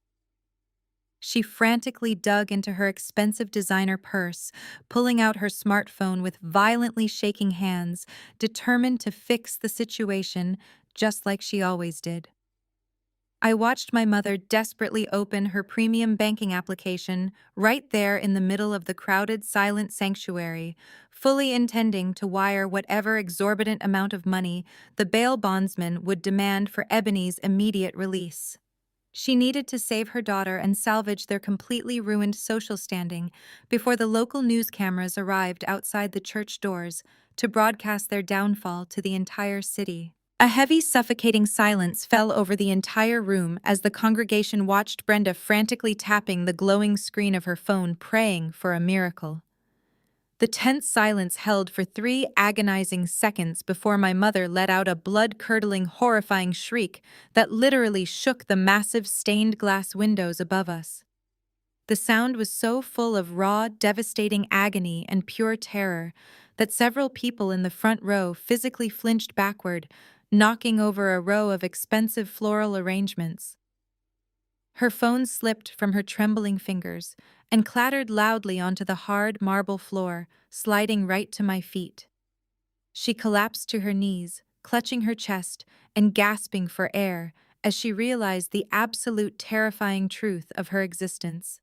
She frantically dug into her expensive designer purse, pulling out her smartphone with violently shaking hands, determined to fix the situation just like she always did. I watched my mother desperately open her premium banking application right there in the middle of the crowded, silent sanctuary, fully intending to wire whatever exorbitant amount of money the bail bondsman would demand for Ebony's immediate release. She needed to save her daughter and salvage their completely ruined social standing before the local news cameras arrived outside the church doors to broadcast their downfall to the entire city. A heavy, suffocating silence fell over the entire room as the congregation watched Brenda frantically tapping the glowing screen of her phone, praying for a miracle. The tense silence held for 3 agonizing seconds before my mother let out a blood-curdling, horrifying shriek that literally shook the massive stained glass windows above us. The sound was so full of raw, devastating agony and pure terror that several people in the front row physically flinched backward, knocking over a row of expensive floral arrangements. Her phone slipped from her trembling fingers and clattered loudly onto the hard marble floor, sliding right to my feet. She collapsed to her knees, clutching her chest and gasping for air as she realized the absolute terrifying truth of her existence.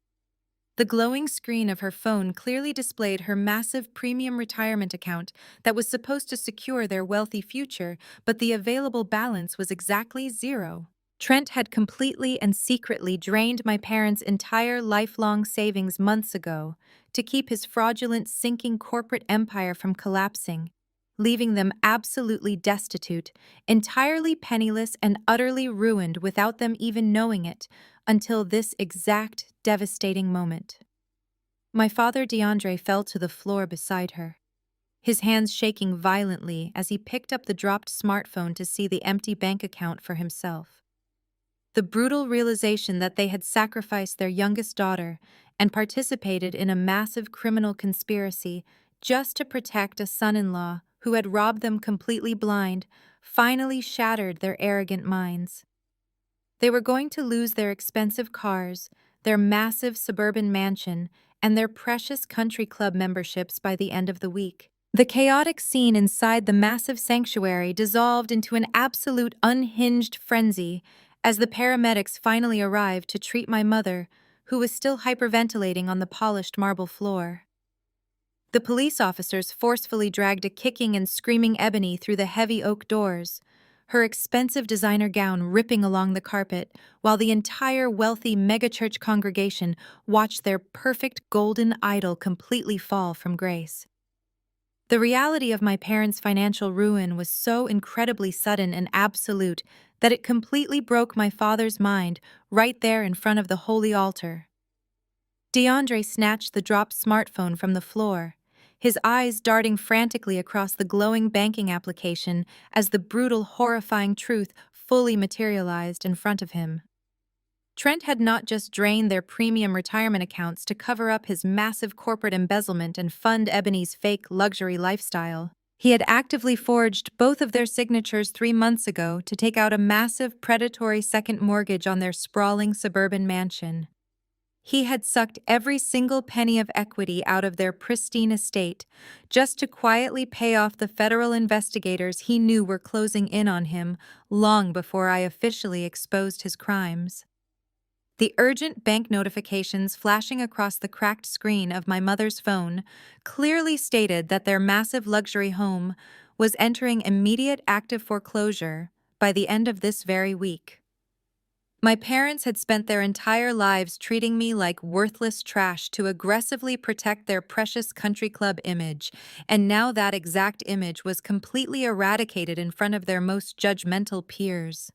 The glowing screen of her phone clearly displayed her massive premium retirement account that was supposed to secure their wealthy future, but the available balance was exactly 0. Trent had completely and secretly drained my parents' entire lifelong savings months ago to keep his fraudulent, sinking corporate empire from collapsing, leaving them absolutely destitute, entirely penniless and utterly ruined without them even knowing it, until this exact devastating moment. My father DeAndre fell to the floor beside her, his hands shaking violently as he picked up the dropped smartphone to see the empty bank account for himself. The brutal realization that they had sacrificed their youngest daughter and participated in a massive criminal conspiracy just to protect a son-in-law who had robbed them completely blind finally shattered their arrogant minds. They were going to lose their expensive cars, their massive suburban mansion, and their precious country club memberships by the end of the week. The chaotic scene inside the massive sanctuary dissolved into an absolute unhinged frenzy as the paramedics finally arrived to treat my mother, who was still hyperventilating on the polished marble floor. The police officers forcefully dragged a kicking and screaming Ebony through the heavy oak doors, her expensive designer gown ripping along the carpet, while the entire wealthy megachurch congregation watched their perfect golden idol completely fall from grace. The reality of my parents' financial ruin was so incredibly sudden and absolute that it completely broke my father's mind right there in front of the holy altar. DeAndre snatched the dropped smartphone from the floor, his eyes darting frantically across the glowing banking application as the brutal, horrifying truth fully materialized in front of him. Trent had not just drained their premium retirement accounts to cover up his massive corporate embezzlement and fund Ebony's fake luxury lifestyle. He had actively forged both of their signatures 3 months ago to take out a massive predatory second mortgage on their sprawling suburban mansion. He had sucked every single penny of equity out of their pristine estate just to quietly pay off the federal investigators he knew were closing in on him long before I officially exposed his crimes. The urgent bank notifications flashing across the cracked screen of my mother's phone clearly stated that their massive luxury home was entering immediate active foreclosure by the end of this very week. My parents had spent their entire lives treating me like worthless trash to aggressively protect their precious country club image, and now that exact image was completely eradicated in front of their most judgmental peers.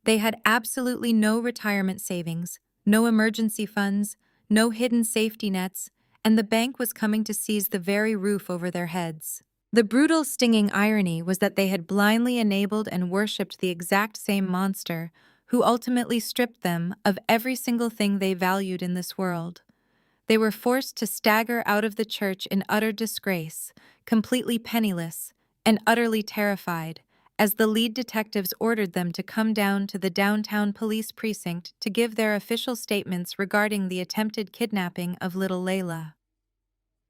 They had absolutely no retirement savings, no emergency funds, no hidden safety nets, and the bank was coming to seize the very roof over their heads. The brutal, stinging irony was that they had blindly enabled and worshipped the exact same monster, who ultimately stripped them of every single thing they valued in this world. They were forced to stagger out of the church in utter disgrace, completely penniless, and utterly terrified, as the lead detectives ordered them to come down to the downtown police precinct to give their official statements regarding the attempted kidnapping of little Layla.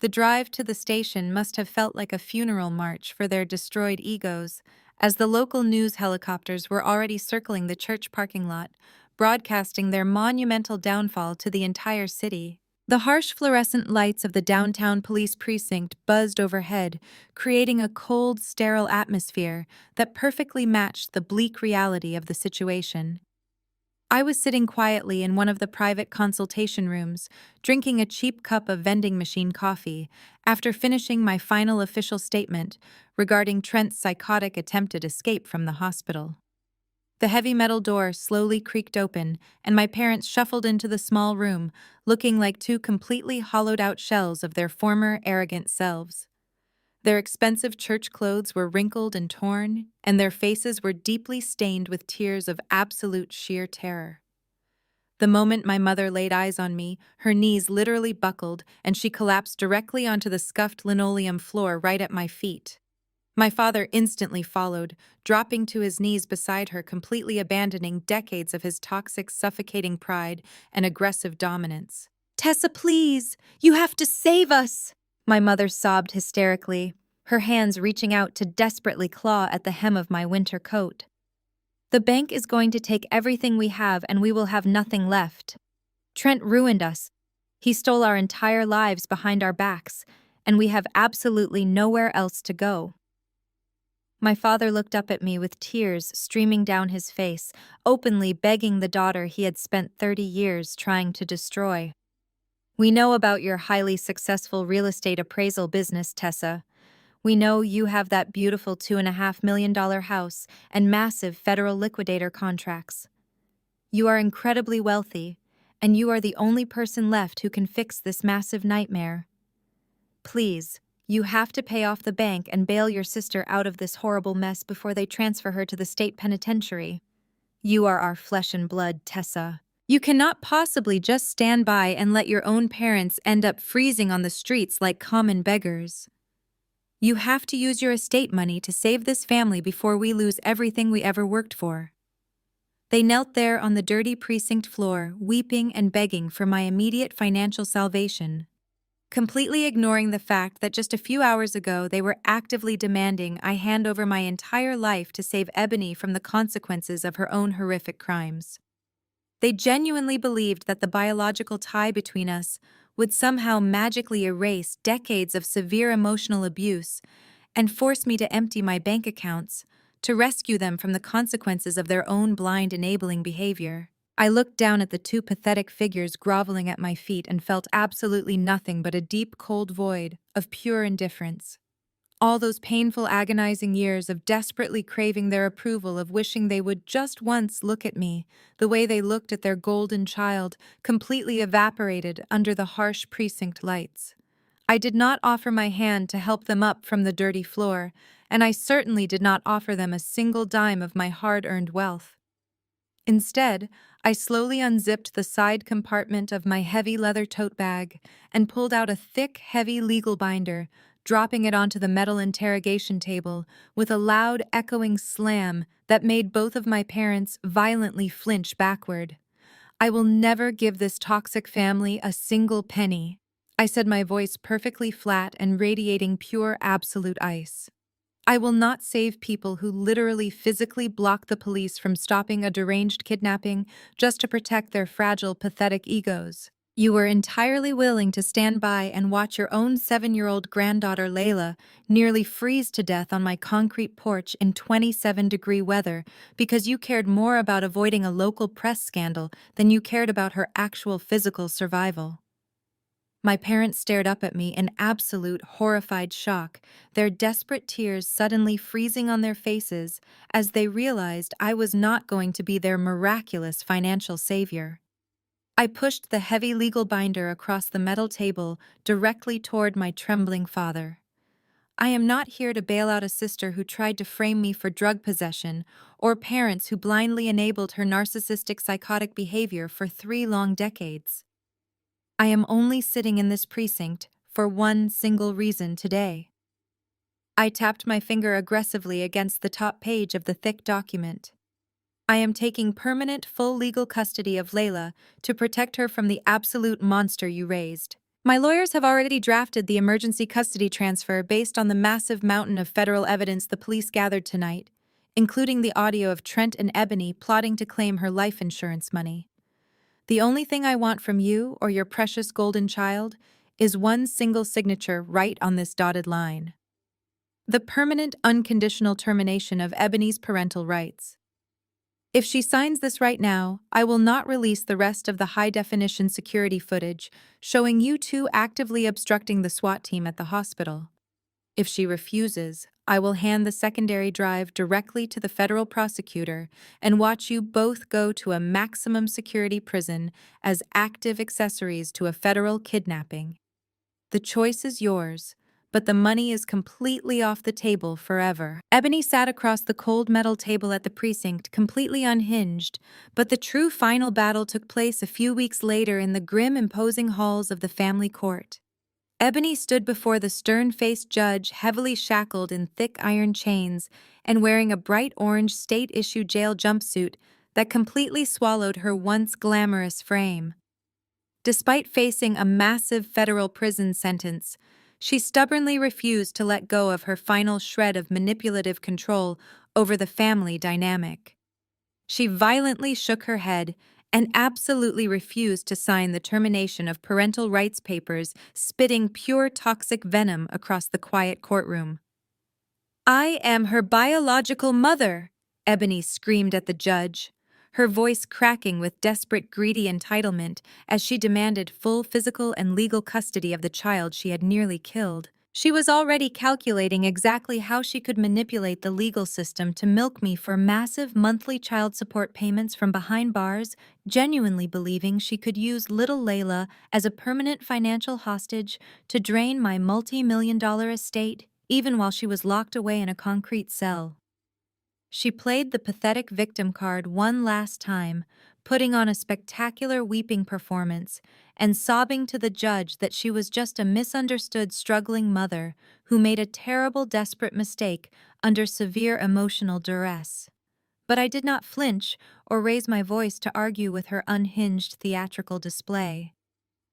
The drive to the station must have felt like a funeral march for their destroyed egos, as the local news helicopters were already circling the church parking lot, broadcasting their monumental downfall to the entire city. The harsh fluorescent lights of the downtown police precinct buzzed overhead, creating a cold, sterile atmosphere that perfectly matched the bleak reality of the situation. I was sitting quietly in one of the private consultation rooms, drinking a cheap cup of vending machine coffee, after finishing my final official statement regarding Trent's psychotic attempted escape from the hospital. The heavy metal door slowly creaked open, and my parents shuffled into the small room, looking like two completely hollowed-out shells of their former arrogant selves. Their expensive church clothes were wrinkled and torn, and their faces were deeply stained with tears of absolute sheer terror. The moment my mother laid eyes on me, her knees literally buckled, and she collapsed directly onto the scuffed linoleum floor right at my feet. My father instantly followed, dropping to his knees beside her, completely abandoning decades of his toxic, suffocating pride and aggressive dominance. "Tessa, please! You have to save us!" My mother sobbed hysterically, her hands reaching out to desperately claw at the hem of my winter coat. "The bank is going to take everything we have and we will have nothing left. Trent ruined us. He stole our entire lives behind our backs, and we have absolutely nowhere else to go." My father looked up at me with tears streaming down his face, openly begging the daughter he had spent 30 years trying to destroy. "We know about your highly successful real estate appraisal business, Tessa. We know you have that beautiful $2.5 million house and massive federal liquidator contracts. You are incredibly wealthy, and you are the only person left who can fix this massive nightmare. Please, you have to pay off the bank and bail your sister out of this horrible mess before they transfer her to the state penitentiary. You are our flesh and blood, Tessa. You cannot possibly just stand by and let your own parents end up freezing on the streets like common beggars. You have to use your estate money to save this family before we lose everything we ever worked for." They knelt there on the dirty precinct floor, weeping and begging for my immediate financial salvation, completely ignoring the fact that just a few hours ago they were actively demanding I hand over my entire life to save Ebony from the consequences of her own horrific crimes. They genuinely believed that the biological tie between us would somehow magically erase decades of severe emotional abuse and force me to empty my bank accounts to rescue them from the consequences of their own blind enabling behavior. I looked down at the two pathetic figures groveling at my feet and felt absolutely nothing but a deep, cold void of pure indifference. All those painful, agonizing years of desperately craving their approval, of wishing they would just once look at me the way they looked at their golden child, completely evaporated under the harsh precinct lights. I did not offer my hand to help them up from the dirty floor, and I certainly did not offer them a single dime of my hard-earned wealth. Instead, I slowly unzipped the side compartment of my heavy leather tote bag and pulled out a thick, heavy legal binder, dropping it onto the metal interrogation table with a loud, echoing slam that made both of my parents violently flinch backward. "I will never give this toxic family a single penny," I said, my voice perfectly flat and radiating pure, absolute ice. "I will not save people who literally physically block the police from stopping a deranged kidnapping just to protect their fragile, pathetic egos. You were entirely willing to stand by and watch your own 7-year-old granddaughter Layla nearly freeze to death on my concrete porch in 27-degree weather because you cared more about avoiding a local press scandal than you cared about her actual physical survival." My parents stared up at me in absolute horrified shock, their desperate tears suddenly freezing on their faces as they realized I was not going to be their miraculous financial savior. I pushed the heavy legal binder across the metal table directly toward my trembling father. I am not here to bail out a sister who tried to frame me for drug possession, or parents who blindly enabled her narcissistic psychotic behavior for 3 long decades. I am only sitting in this precinct for one single reason today. I tapped my finger aggressively against the top page of the thick document. I am taking permanent full legal custody of Layla to protect her from the absolute monster you raised. My lawyers have already drafted the emergency custody transfer based on the massive mountain of federal evidence the police gathered tonight, including the audio of Trent and Ebony plotting to claim her life insurance money. The only thing I want from you or your precious golden child is one single signature right on this dotted line. The permanent, unconditional termination of Ebony's parental rights. If she signs this right now, I will not release the rest of the high-definition security footage showing you two actively obstructing the SWAT team at the hospital. If she refuses, I will hand the secondary drive directly to the federal prosecutor and watch you both go to a maximum security prison as active accessories to a federal kidnapping. The choice is yours, but the money is completely off the table forever. Ebony sat across the cold metal table at the precinct, completely unhinged, but the true final battle took place a few weeks later in the grim, imposing halls of the family court. Ebony stood before the stern-faced judge, heavily shackled in thick iron chains and wearing a bright orange state-issue jail jumpsuit that completely swallowed her once glamorous frame. Despite facing a massive federal prison sentence, she stubbornly refused to let go of her final shred of manipulative control over the family dynamic. She violently shook her head and absolutely refused to sign the termination of parental rights papers, spitting pure toxic venom across the quiet courtroom. "I am her biological mother," Ebony screamed at the judge, her voice cracking with desperate, greedy entitlement as she demanded full physical and legal custody of the child she had nearly killed. She was already calculating exactly how she could manipulate the legal system to milk me for massive monthly child support payments from behind bars, genuinely believing she could use little Layla as a permanent financial hostage to drain my multi-million-dollar estate, even while she was locked away in a concrete cell. She played the pathetic victim card one last time, putting on a spectacular weeping performance and sobbing to the judge that she was just a misunderstood, struggling mother who made a terrible, desperate mistake under severe emotional duress. But I did not flinch or raise my voice to argue with her unhinged theatrical display.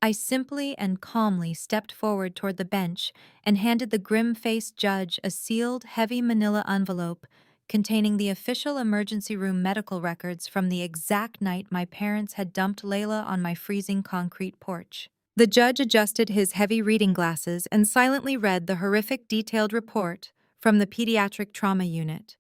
I simply and calmly stepped forward toward the bench and handed the grim-faced judge a sealed, heavy manila envelope containing the official emergency room medical records from the exact night my parents had dumped Layla on my freezing concrete porch. The judge adjusted his heavy reading glasses and silently read the horrific, detailed report from the pediatric trauma unit.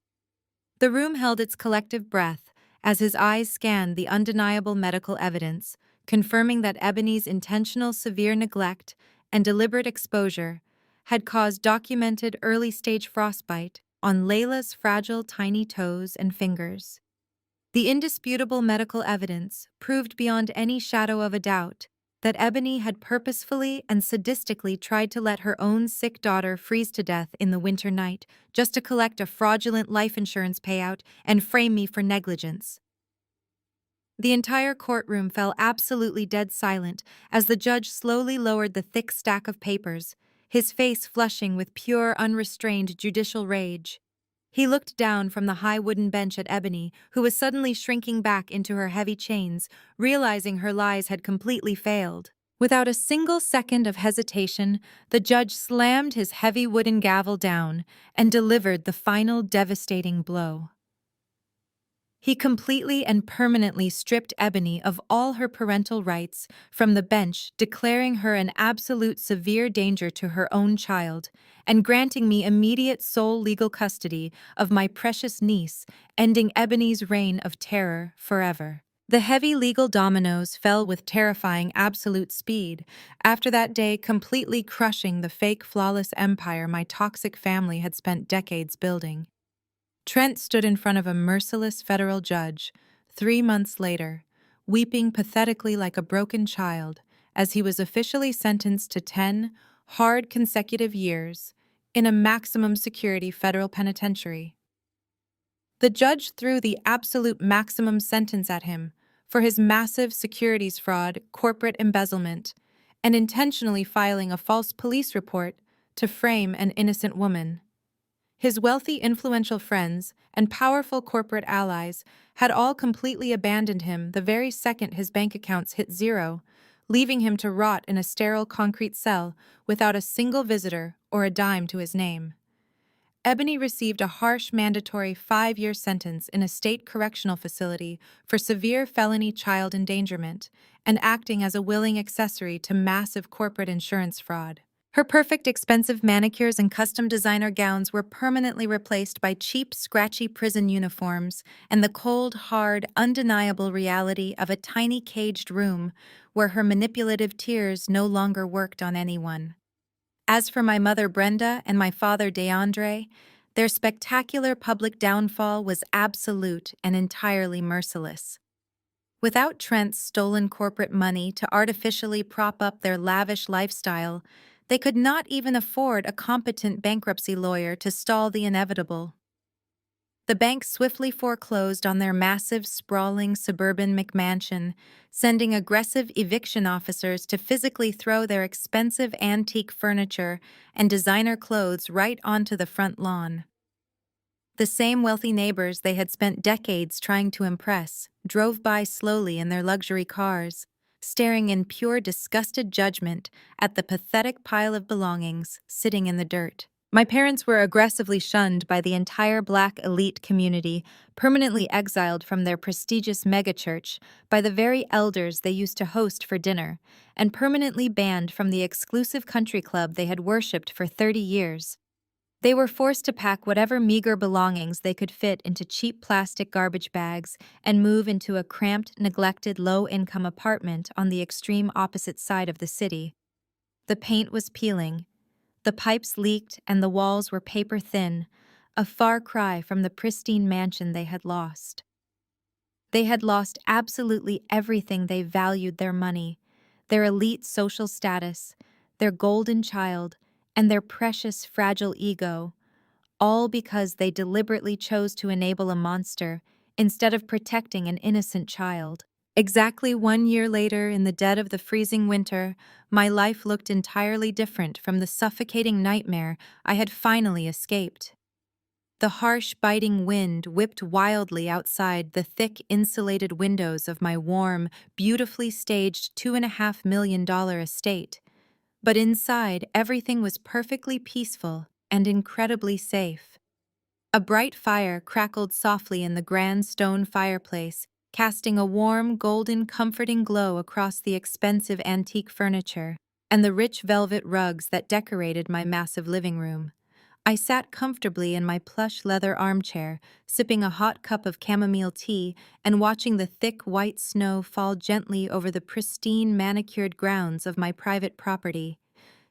The room held its collective breath as his eyes scanned the undeniable medical evidence, confirming that Ebony's intentional severe neglect and deliberate exposure had caused documented early-stage frostbite on Layla's fragile tiny toes and fingers. The indisputable medical evidence proved beyond any shadow of a doubt that Ebony had purposefully and sadistically tried to let her own sick daughter freeze to death in the winter night just to collect a fraudulent life insurance payout and frame me for negligence. The entire courtroom fell absolutely dead silent as the judge slowly lowered the thick stack of papers, his face flushing with pure, unrestrained judicial rage. He looked down from the high wooden bench at Ebony, who was suddenly shrinking back into her heavy chains, realizing her lies had completely failed. Without a single second of hesitation, the judge slammed his heavy wooden gavel down and delivered the final devastating blow. He completely and permanently stripped Ebony of all her parental rights from the bench, declaring her an absolute severe danger to her own child, and granting me immediate sole legal custody of my precious niece, ending Ebony's reign of terror forever. The heavy legal dominoes fell with terrifying absolute speed, after that day completely crushing the fake flawless empire my toxic family had spent decades building. Trent stood in front of a merciless federal judge 3 months later, weeping pathetically like a broken child as he was officially sentenced to 10 hard consecutive years in a maximum security federal penitentiary. The judge threw the absolute maximum sentence at him for his massive securities fraud, corporate embezzlement, and intentionally filing a false police report to frame an innocent woman. His wealthy, influential friends and powerful corporate allies had all completely abandoned him the very second his bank accounts hit zero, leaving him to rot in a sterile concrete cell without a single visitor or a dime to his name. Ebony received a harsh mandatory 5-year sentence in a state correctional facility for severe felony child endangerment and acting as a willing accessory to massive corporate insurance fraud. Her perfect expensive manicures and custom designer gowns were permanently replaced by cheap, scratchy prison uniforms and the cold, hard, undeniable reality of a tiny caged room where her manipulative tears no longer worked on anyone. As for my mother Brenda and my father DeAndre, their spectacular public downfall was absolute and entirely merciless. Without Trent's stolen corporate money to artificially prop up their lavish lifestyle, they could not even afford a competent bankruptcy lawyer to stall the inevitable. The bank swiftly foreclosed on their massive, sprawling suburban McMansion, sending aggressive eviction officers to physically throw their expensive antique furniture and designer clothes right onto the front lawn. The same wealthy neighbors they had spent decades trying to impress drove by slowly in their luxury cars, staring in pure disgusted judgment at the pathetic pile of belongings sitting in the dirt. My parents were aggressively shunned by the entire Black elite community, permanently exiled from their prestigious megachurch by the very elders they used to host for dinner, and permanently banned from the exclusive country club they had worshipped for 30 years. They were forced to pack whatever meager belongings they could fit into cheap plastic garbage bags and move into a cramped, neglected, low-income apartment on the extreme opposite side of the city. The paint was peeling. The pipes leaked and the walls were paper thin, a far cry from the pristine mansion they had lost. They had lost absolutely everything they valued: their money, their elite social status, their golden child, and their precious, fragile ego, all because they deliberately chose to enable a monster instead of protecting an innocent child. Exactly 1 year later, in the dead of the freezing winter, my life looked entirely different from the suffocating nightmare I had finally escaped. The harsh, biting wind whipped wildly outside the thick, insulated windows of my warm, beautifully staged $2.5 million estate. But inside, everything was perfectly peaceful and incredibly safe. A bright fire crackled softly in the grand stone fireplace, casting a warm, golden, comforting glow across the expensive antique furniture and the rich velvet rugs that decorated my massive living room. I sat comfortably in my plush leather armchair, sipping a hot cup of chamomile tea and watching the thick white snow fall gently over the pristine, manicured grounds of my private property.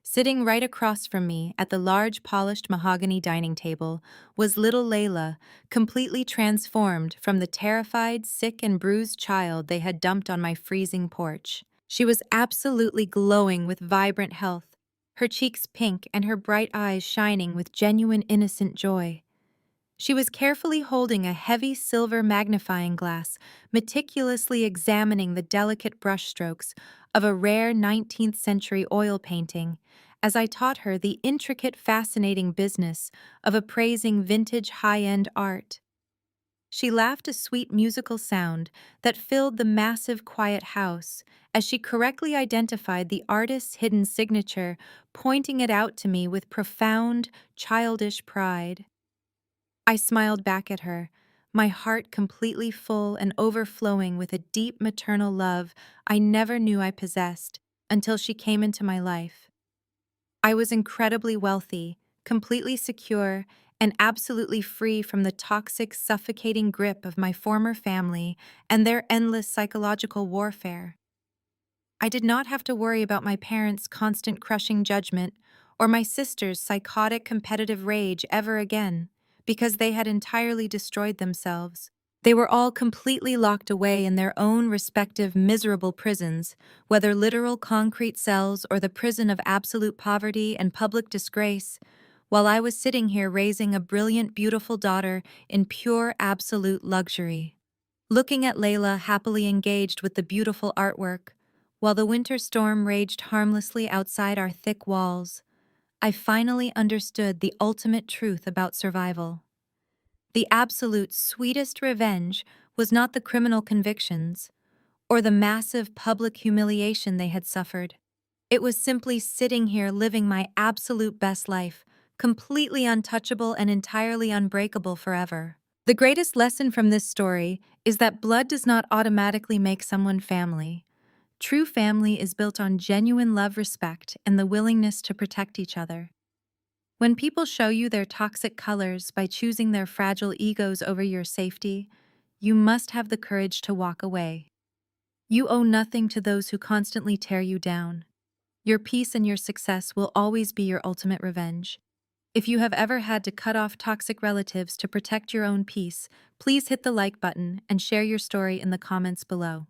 Sitting right across from me at the large polished mahogany dining table was little Layla, completely transformed from the terrified, sick and bruised child they had dumped on my freezing porch. She was absolutely glowing with vibrant health, her cheeks pink and her bright eyes shining with genuine innocent joy. She was carefully holding a heavy silver magnifying glass, meticulously examining the delicate brushstrokes of a rare 19th century oil painting, as I taught her the intricate, fascinating business of appraising vintage high-end art. She laughed a sweet musical sound that filled the massive, quiet house as she correctly identified the artist's hidden signature, pointing it out to me with profound, childish pride. I smiled back at her, my heart completely full and overflowing with a deep maternal love I never knew I possessed until she came into my life. I was incredibly wealthy, completely secure, and absolutely free from the toxic, suffocating grip of my former family and their endless psychological warfare. I did not have to worry about my parents' constant crushing judgment or my sister's psychotic competitive rage ever again, because they had entirely destroyed themselves. They were all completely locked away in their own respective miserable prisons, whether literal concrete cells or the prison of absolute poverty and public disgrace, while I was sitting here raising a brilliant, beautiful daughter in pure, absolute luxury. Looking at Layla happily engaged with the beautiful artwork, while the winter storm raged harmlessly outside our thick walls, I finally understood the ultimate truth about survival. The absolute sweetest revenge was not the criminal convictions or the massive public humiliation they had suffered. It was simply sitting here living my absolute best life, completely untouchable and entirely unbreakable forever. The greatest lesson from this story is that blood does not automatically make someone family. True family is built on genuine love, respect, and the willingness to protect each other. When people show you their toxic colors by choosing their fragile egos over your safety, you must have the courage to walk away. You owe nothing to those who constantly tear you down. Your peace and your success will always be your ultimate revenge. If you have ever had to cut off toxic relatives to protect your own peace, please hit the like button and share your story in the comments below.